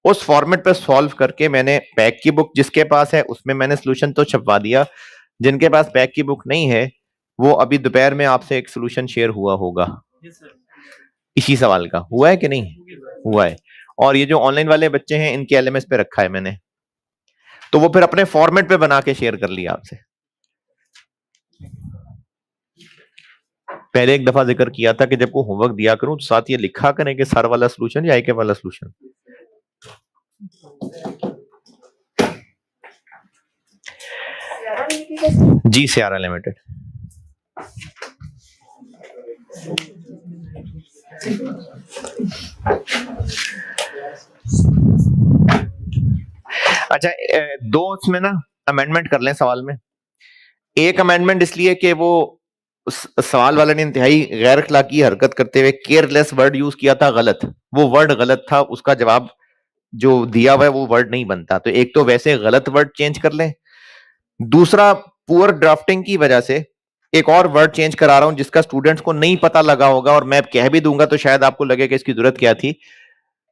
उस फॉर्मेट पे सॉल्व करके मैंने पैक की बुक जिसके पास है उसमें मैंने सॉल्यूशन तो छपवा दिया, जिनके पास पैक की बुक नहीं है वो अभी दोपहर में आपसे एक सॉल्यूशन शेयर हुआ होगा इसी सवाल का, हुआ है कि नहीं हुआ है। और ये जो ऑनलाइन वाले बच्चे हैं इनके LMS पे रखा है मैंने, तो वो फिर अपने फॉर्मेट पे बना के शेयर कर लिया आपसे। पहले एक दफा जिक्र किया था कि जब को होमवर्क दिया करूं तो साथ ये लिखा करें कि सर वाला सॉल्यूशन या आईके वाला सॉल्यूशन। लिमिटेड? जी सियारा लिमिटेड। अच्छा, दो उसमें ना अमेंडमेंट कर लें सवाल में। एक अमेंडमेंट इसलिए कि वो सवाल वाले ने इंतहाई गैर अखलाकी हरकत करते हुए केयरलेस वर्ड यूज किया था, गलत, वो वर्ड गलत था, उसका जवाब जो दिया हुआ है वो वर्ड नहीं बनता। तो एक तो वैसे गलत वर्ड चेंज कर लें, दूसरा पुअर ड्राफ्टिंग की वजह से एक और वर्ड चेंज करा रहा हूं जिसका स्टूडेंट्स को नहीं पता लगा होगा, और मैं कह भी दूंगा तो शायद आपको लगे कि इसकी जरूरत क्या थी,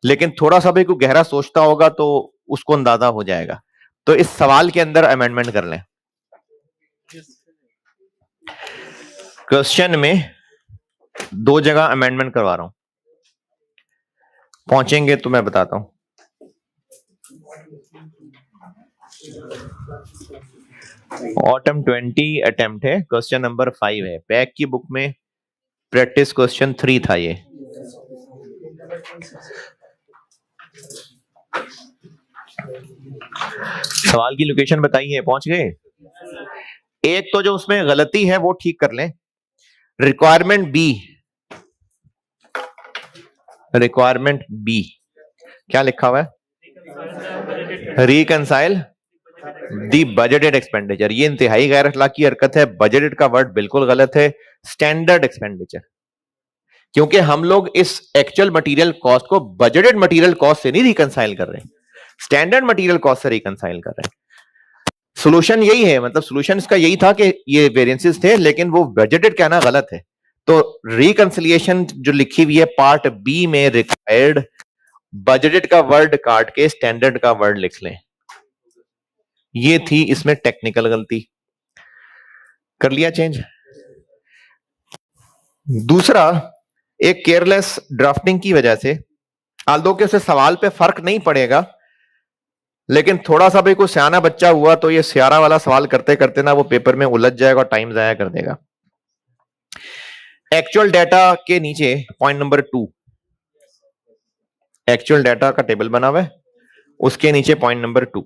लेकिन थोड़ा सा भी कोई गहरा सोचता होगा तो उसको अंदाजा हो जाएगा। तो इस सवाल के अंदर अमेंडमेंट कर लें। क्वेश्चन में दो जगह अमेंडमेंट करवा रहा हूं, पहुंचेंगे तो मैं बताता हूं। ऑटम 20 अटेम्प्ट है, क्वेश्चन नंबर 5 है। बैक की बुक में प्रैक्टिस क्वेश्चन 3 था ये। सवाल की लोकेशन बताइए, पहुंच गए? एक तो जो उसमें गलती है वो ठीक कर लें। रिक्वायरमेंट बी क्या लिखा हुआ है? रिकंसाइल दी बजटेड एक्सपेंडिचर। ये इंतहाई गैर अखलाकी हरकत है। बजटेड का वर्ड बिल्कुल गलत है, स्टैंडर्ड एक्सपेंडिचर, क्योंकि हम लोग इस एक्चुअल मटेरियल कॉस्ट को बजटेड मटेरियल कॉस्ट से नहीं रिकंसाइल कर रहे, स्टैंडर्ड मटेरियल कॉस्ट से रिकंसाइल कर रहे हैं। सोल्यूशन यही है, मतलब सोल्यूशन इसका यही था कि ये वेरिएंसेस थे लेकिन वो बजटेड कहना गलत है। तो रिकंसिलिएशन जो लिखी हुई है पार्ट बी में, रिक्वायर्ड बजटेड का वर्ड काट के स्टैंडर्ड का वर्ड लिख लें। ये थी इसमें टेक्निकल गलती, कर लिया चेंज। दूसरा, एक केयरलेस ड्राफ्टिंग की वजह से, आल्दो के उसे सवाल पे फर्क नहीं पड़ेगा, लेकिन थोड़ा सा भी कोई सियाना बच्चा हुआ तो ये सियारा वाला सवाल करते करते ना वो पेपर में उलझ जाएगा और टाइम जाया कर देगा। एक्चुअल डाटा के नीचे पॉइंट नंबर 2, एक्चुअल डाटा का टेबल बना हुआ है, उसके नीचे point number 2,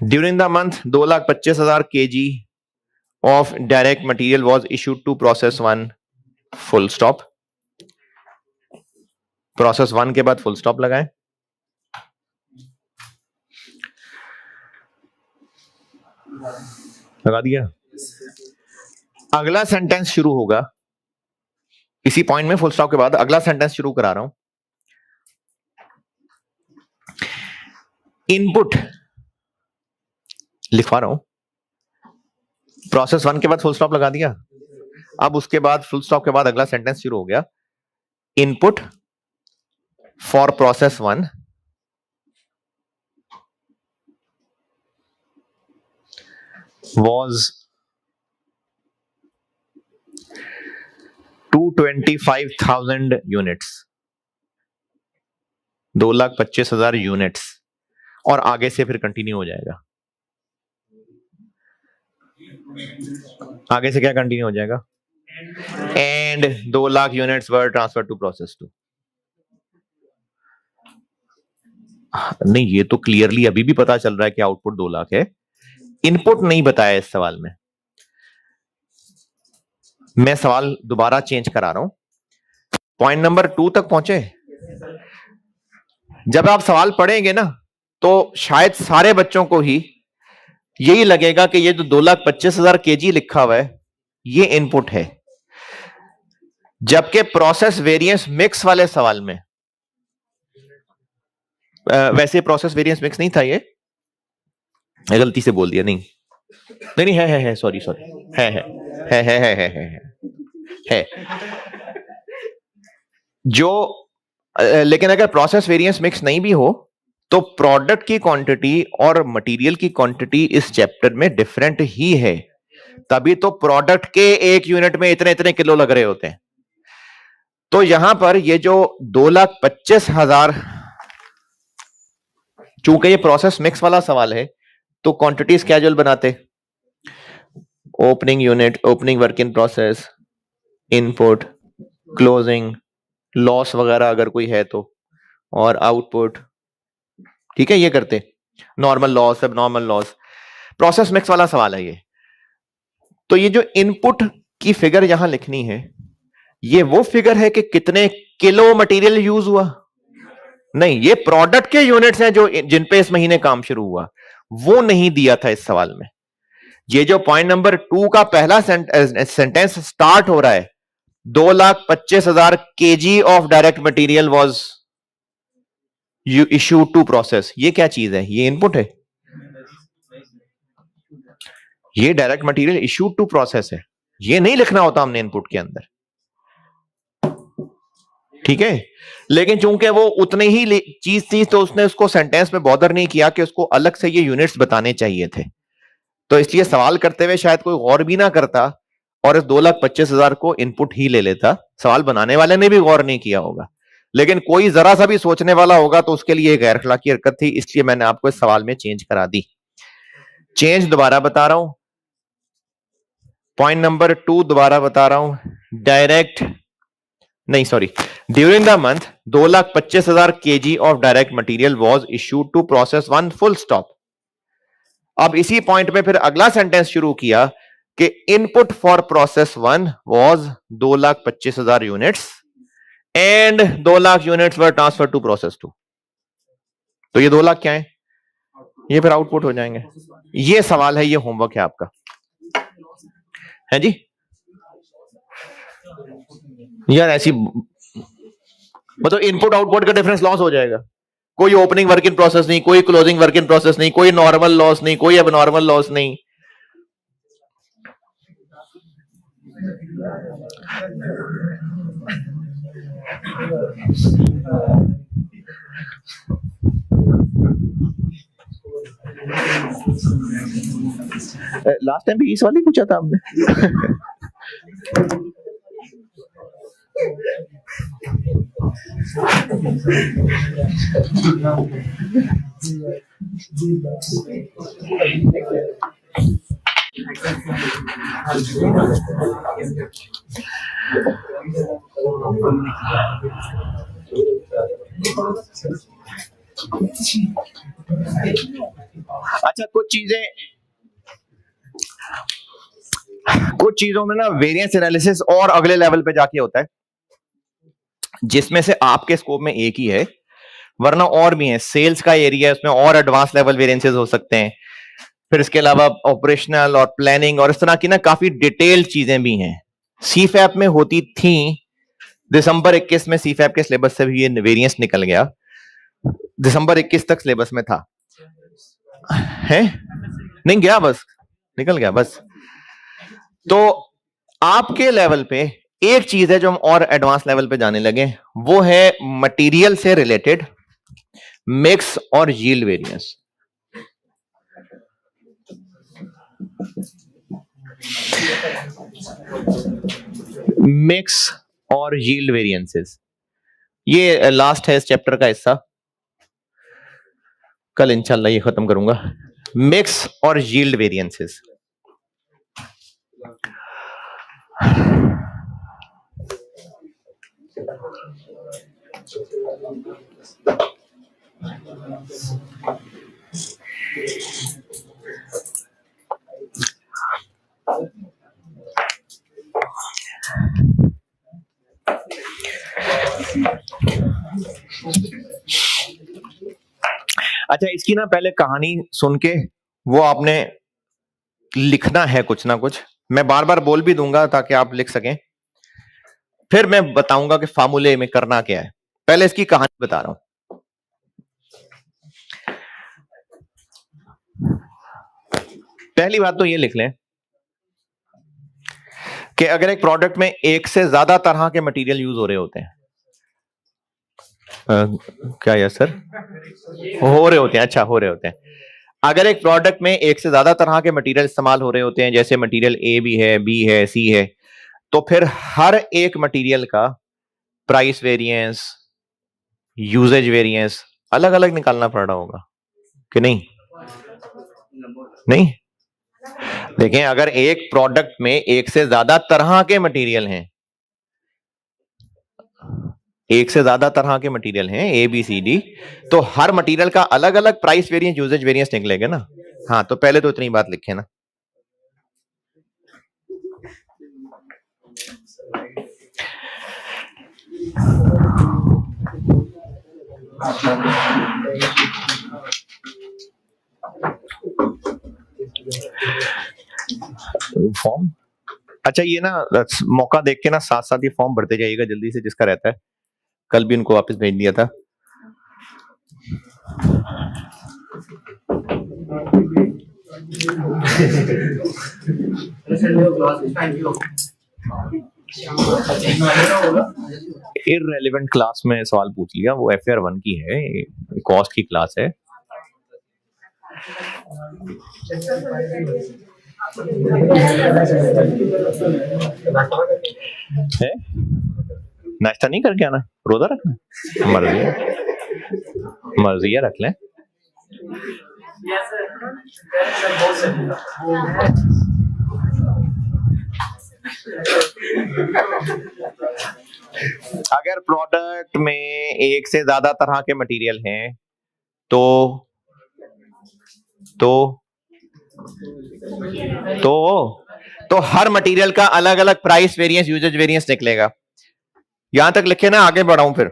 during the month 2,25,000 kg of direct material was issued to process 1, full stop। Process 1 के बाद फुल स्टॉप लगाएं। लगा दिया। अगला सेंटेंस शुरू होगा इसी पॉइंट में, फुल स्टॉप के बाद अगला सेंटेंस शुरू करा रहा हूं। इनपुट लिखवा रहा हूं, प्रोसेस 1 के बाद फुल स्टॉप लगा दिया। अब उसके बाद फुल स्टॉप के बाद अगला सेंटेंस शुरू हो गया। Input for process 1 was 225,000 units, 2,25,000 units, और आगे से फिर कंटिन्यू हो जाएगा। आगे से क्या कंटिन्यू हो जाएगा? And 2 lakh units were transfer to process 2। नहीं, ये तो क्लियरली अभी भी पता चल रहा है कि आउटपुट 2 लाख है। इनपुट नहीं बताया इस सवाल में। मैं सवाल दोबारा चेंज करा रहा हूं। पॉइंट नंबर 2 तक पहुंचे। जब आप सवाल पढ़ेंगे ना तो शायद सारे बच्चों को ही यही लगेगा कि ये जो 2,25,000 kg लिखा हुआ है ये इनपुट है, जबकि प्रोसेस वेरिएंस मिक्स वाले सवाल में, वैसे प्रोसेस वेरिएंस मिक्स नहीं था, ये गलती से बोल दिया। नहीं नहीं, है सॉरी है जो, लेकिन अगर प्रोसेस वेरिएंस मिक्स नहीं भी हो तो प्रोडक्ट की क्वांटिटी और मटेरियल की क्वांटिटी इस चैप्टर में डिफरेंट ही है, तभी तो प्रोडक्ट के एक यूनिट में इतने इतने किलो लग रहे होते हैं। तो यहां पर ये जो 2,25,000, चूंकि ये प्रोसेस मिक्स वाला सवाल है तो क्वांटिटी स्केड्यूल बनाते, opening unit, opening work in process, input, closing, loss वगैरह अगर कोई है तो, और आउटपुट, ठीक है, ये करते। नॉर्मल लॉस, अब नॉर्मल लॉस, प्रोसेस मिक्स वाला सवाल है ये। तो ये जो इनपुट की फिगर यहां लिखनी है, ये वो फिगर है कि कितने किलो मटेरियल यूज हुआ? नहीं, ये प्रोडक्ट के यूनिट्स हैं जो जिन पे इस महीने काम शुरू हुआ, वो नहीं दिया था इस सवाल में। ये जो पॉइंट नंबर 2 का पहला सेंटेंस स्टार्ट हो रहा है, 2,25,000 kg of direct material was issued to process, ये क्या चीज है? ये इनपुट है, ये direct material issued to process है, ये नहीं लिखना होता हमने इनपुट के अंदर, ठीक है। लेकिन चूंकि वो उतनी ही चीज थी तो उसने उसको सेंटेंस में बॉदर नहीं किया कि उसको अलग से ये यूनिट्स बताने चाहिए थे, तो इसलिए सवाल करते हुए शायद कोई गौर भी ना करता और इस 2,25,000 को इनपुट ही ले लेता। सवाल बनाने वाले ने भी गौर नहीं किया होगा, लेकिन कोई जरा सा भी सोचने वाला होगा तो उसके लिए गैर अखलाकी हरकत थी, इसलिए मैंने आपको इस सवाल में चेंज करा दी। चेंज दोबारा बता रहा हूं, पॉइंट नंबर 2 दोबारा बता रहा हूं, डायरेक्ट नहीं sorry, during the month 2,25,000 kg of direct material was issued to process 1 full stop. अब इसी पॉइंट में फिर अगला सेंटेंस शुरू किया कि input for process 1 was 2,25,000 units and 2 lakh units were transfer to process 2। तो ये 2 लाख क्या है? ये फिर आउटपुट हो जाएंगे। ये सवाल है, ये होमवर्क है आपका, है जी। यार ऐसी मतलब इनपुट आउटपुट का डिफरेंस लॉस हो जाएगा। कोई ओपनिंग वर्क इन प्रोसेस नहीं, कोई क्लोजिंग वर्क इन प्रोसेस नहीं, कोई नॉर्मल लॉस नहीं, कोई एबनॉर्मल लॉस नहीं। लास्ट टाइम भी इस वाली पूछा था हमने। अच्छा, कुछ चीजों में ना वेरिएंस एनालिसिस और अगले लेवल पे जाके होता है, जिसमें से आपके स्कोप में एक ही है, वरना और भी है। सेल्स का एरिया है, उसमें और एडवांस लेवल वेरिएंसेस हो सकते हैं। फिर इसके अलावा ऑपरेशनल और प्लानिंग और इस तरह की ना काफी डिटेल्ड चीजें भी हैं। सीफैप में होती थी, दिसंबर 21 में सीफैप के सिलेबस से भी ये वेरिएंस निकल गया, दिसंबर 21 तक सिलेबस में था, है नहीं गया, बस निकल गया बस। तो आपके लेवल पे एक चीज है जो हम और एडवांस लेवल पे जाने लगे, वो है मटेरियल से रिलेटेड मिक्स और यील्ड वेरिएंस। मिक्स और यील्ड वेरिएंसेस, ये लास्ट है इस चैप्टर का हिस्सा, कल इंशाल्लाह ये खत्म करूंगा। मिक्स और यील्ड वेरिएंसेस, अच्छा इसकी ना पहले कहानी सुन के वो आपने लिखना है कुछ ना कुछ, मैं बार बार बोल भी दूंगा ताकि आप लिख सकें, फिर मैं बताऊंगा कि फार्मूले में करना क्या है। पहले इसकी कहानी बता रहा हूं। पहली बात तो ये लिख लें कि अगर एक प्रोडक्ट में एक से ज्यादा तरह के मटेरियल यूज हो रहे होते हैं, क्या यार सर हो रहे होते हैं, अच्छा हो रहे होते हैं, अगर एक प्रोडक्ट में एक से ज्यादा तरह के मटेरियल इस्तेमाल हो रहे होते हैं, जैसे मटेरियल ए भी है, बी है, सी है, तो फिर हर एक मटेरियल का प्राइस वेरिएंस, यूजेज वेरिएंस अलग अलग निकालना पड़ रहा होगा कि नहीं? नहीं, देखें अगर एक प्रोडक्ट में एक से ज्यादा तरह के मटेरियल हैं, एक से ज्यादा तरह के मटेरियल हैं ABCD, तो हर मटेरियल का अलग अलग प्राइस वेरिएंस यूजेज वेरिएंस निकलेगा ना। हाँ, तो पहले तो इतनी बात लिखे ना। फॉर्म, अच्छा ये ना मौका देख के ना साथ साथ ये फॉर्म भरते जाइएगा जल्दी से, जिसका रहता है। कल भी उनको वापस भेज दिया था। इररेलेवेंट क्लास में सवाल पूछ लिया, वो FAR 1 की है, कॉस्ट की क्लास है। नाश्ता नहीं करके आना, रोजा रखना, मर्जी है, रख लें। अगर प्रोडक्ट में एक से ज्यादा तरह के मटेरियल हैं तो हर मटेरियल का अलग अलग प्राइस वेरिएंस यूजेज वेरिएंस निकलेगा। यहां तक लिखे ना, आगे बढ़ाऊं फिर।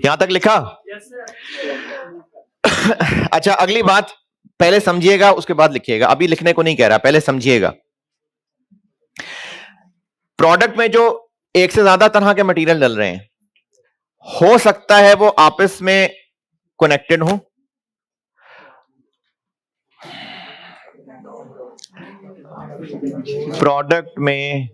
यहां तक लिखा? अच्छा, अगली बात पहले समझिएगा उसके बाद लिखिएगा, अभी लिखने को नहीं कह रहा, पहले समझिएगा। प्रोडक्ट में जो एक से ज्यादा तरह के मटेरियल डल रहे हैं, हो सकता है वो आपस में कनेक्टेड हो, प्रोडक्ट में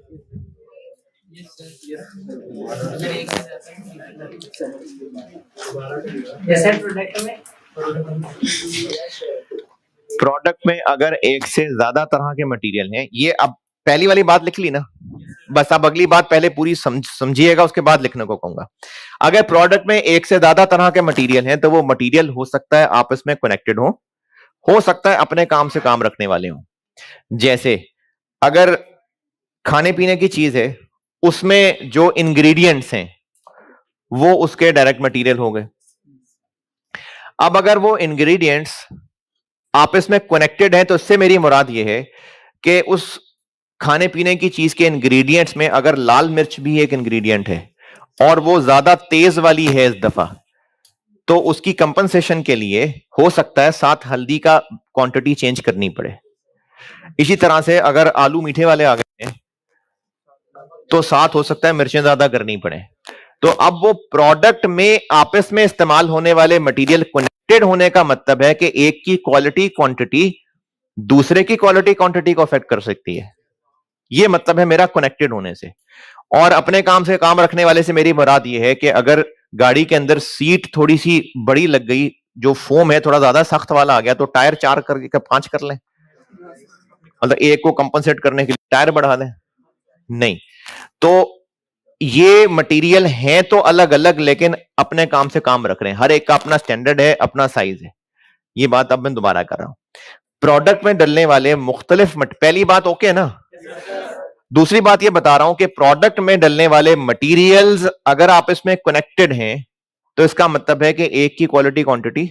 अगर एक से ज्यादा तरह के मटेरियल हैं, ये अब पहली वाली बात लिख ली ना, बस अब अगली बात पहले पूरी समझिएगा, उसके बाद लिखने को कहूंगा। अगर प्रोडक्ट में एक से ज्यादा तरह के मटेरियल हैं तो वो मटेरियल हो सकता है आपस में कनेक्टेड हो सकता है अपने काम से काम रखने वाले हो। जैसे अगर खाने पीने की चीज है, उसमें जो इंग्रेडिएंट्स हैं वो उसके डायरेक्ट मटेरियल हो गए। अब अगर वो इंग्रेडिएंट्स आपस में कनेक्टेड हैं तो इससे मेरी मुराद ये है कि उस खाने पीने की चीज के इंग्रेडिएंट्स में अगर लाल मिर्च भी एक इंग्रेडिएंट है और वो ज्यादा तेज वाली है इस दफा, तो उसकी कंपनसेशन के लिए हो सकता है साथ हल्दी का क्वांटिटी चेंज करनी पड़े। इसी तरह से अगर आलू मीठे वाले आ गए हैं तो साथ हो सकता है मिर्चें ज्यादा करनी पड़े। तो अब वो प्रोडक्ट में आपस में इस्तेमाल होने वाले मटेरियल कनेक्टेड होने का मतलब है कि एक की क्वालिटी क्वांटिटी दूसरे की क्वालिटी क्वांटिटी को अफेक्ट कर सकती है। ये मतलब है मेरा कनेक्टेड होने से। और अपने काम से काम रखने वाले से मेरी मुराद ये है कि अगर गाड़ी के अंदर सीट थोड़ी सी बड़ी लग गई, जो फोम है थोड़ा ज्यादा सख्त वाला आ गया, तो टायर 4 करके 5 कर लें, मतलब एक को कंपनसेट करने के लिए टायर बढ़ा दें? नहीं। तो ये मटेरियल हैं तो अलग अलग, लेकिन अपने काम से काम रख रहे हैं, हर एक का अपना स्टैंडर्ड है, अपना साइज है। ये बात अब मैं दोबारा कर रहा हूं। प्रोडक्ट में डलने वाले मुख्तलिफ पहली बात ओके ना? दूसरी बात ये बता रहा हूं कि प्रोडक्ट में डलने वाले मटेरियल्स अगर आप इसमें कनेक्टेड हैं तो इसका मतलब है कि एक की क्वालिटी क्वांटिटी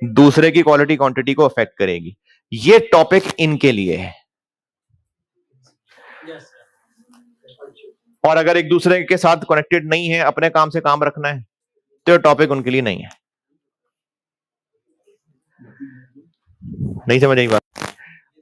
दूसरे की क्वालिटी क्वांटिटी को अफेक्ट करेगी। ये टॉपिक इनके लिए है। और अगर एक दूसरे के साथ कनेक्टेड नहीं है, अपने काम से काम रखना है, तो टॉपिक उनके लिए नहीं है। नहीं समझ आई बात?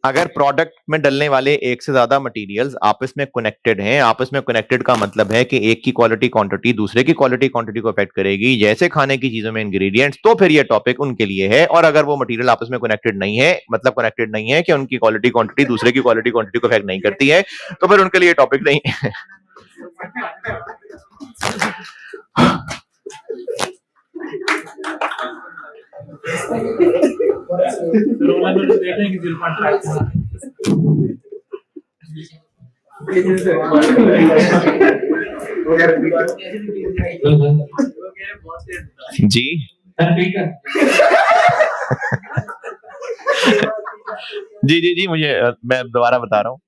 अगर प्रोडक्ट में डलने वाले एक से ज्यादा मटेरियल्स आपस में कनेक्टेड हैं, आपस में कनेक्टेड का मतलब है कि एक की क्वालिटी क्वांटिटी दूसरे की क्वालिटी क्वांटिटी को अफेक्ट करेगी, जैसे खाने की चीजों में इंग्रेडिएंट्स, तो फिर ये टॉपिक उनके लिए है। और अगर वो मटेरियल आपस में कनेक्टेड नहीं है, मतलब कनेक्टेड नहीं है कि उनकी क्वालिटी क्वांटिटी दूसरे की क्वालिटी क्वांटिटी को अफेक्ट नहीं करती है, तो फिर उनके लिए टॉपिक नहीं है। जी जी जी जी, मुझे मैं दोबारा बता रहा हूँ।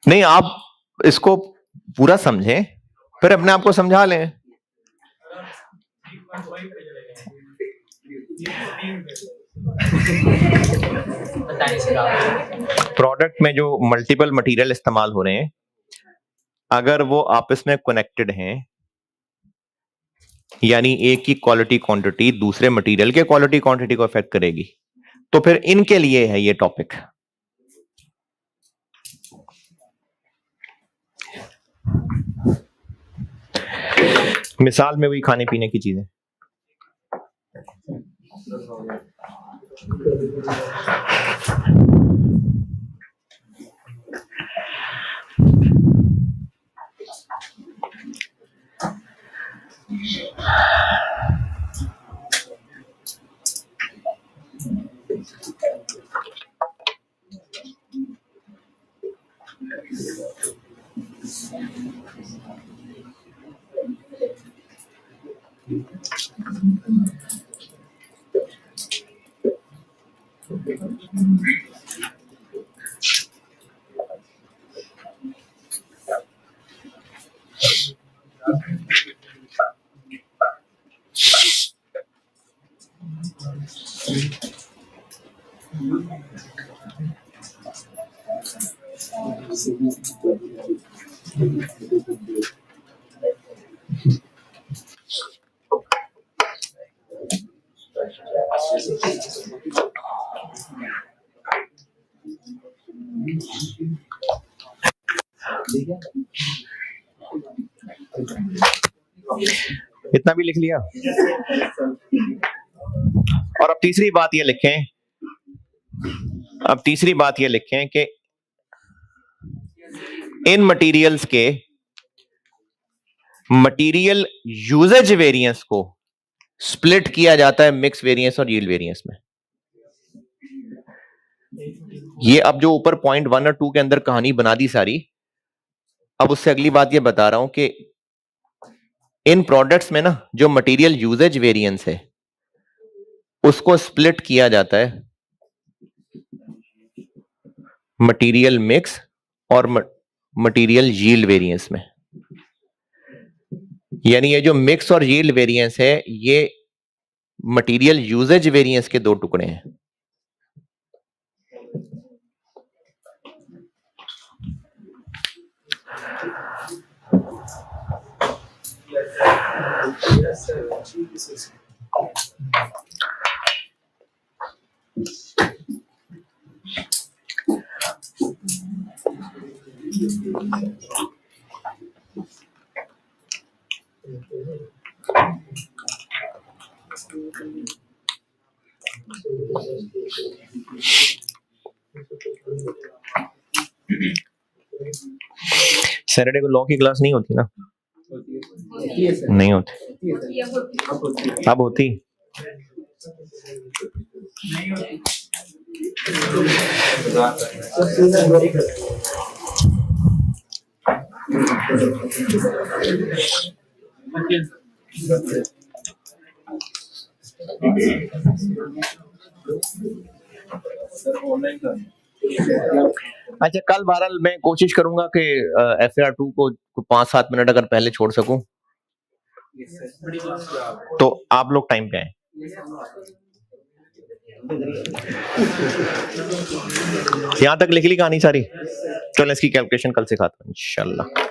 नहीं, आप इसको पूरा समझें, फिर अपने आप को समझा लें। प्रोडक्ट में जो मल्टीपल मटेरियल इस्तेमाल हो रहे हैं, अगर वो आपस में कनेक्टेड हैं, यानी एक की क्वालिटी क्वांटिटी दूसरे मटेरियल के क्वालिटी क्वांटिटी को अफेक्ट करेगी, तो फिर इनके लिए है ये टॉपिक। मिसाल में वही खाने पीने की चीजें, इतना भी लिख लिया। और अब तीसरी बात ये लिखें, कि इन मटेरियल्स के मटेरियल यूजेज वेरिएंस को स्प्लिट किया जाता है मिक्स वेरिएंस और यील्ड वेरिएंस में। ये अब जो ऊपर पॉइंट 1 और 2 के अंदर कहानी बना दी सारी, अब उससे अगली बात ये बता रहा हूं कि इन प्रोडक्ट्स में ना जो मटेरियल यूजेज वेरिएंस है उसको स्प्लिट किया जाता है मटेरियल मिक्स और मटेरियल यील्ड वेरिएंस में। यानी ये जो मिक्स और यील्ड वेरिएंस है, ये मटेरियल यूजेज वेरिएंस के दो टुकड़े हैं। सैटरडे को लॉ की क्लास नहीं होती ना? नहीं होती। अब होती? अच्छा, कल बहरहाल मैं कोशिश करूंगा कि FAR2 को 5-7 मिनट अगर पहले छोड़ सकूं तो आप लोग टाइम पे आए। यहां तक लिख ली कहानी सारी। चलो इसकी कैलकुलेशन कल सिखाता हूं इंशाल्लाह।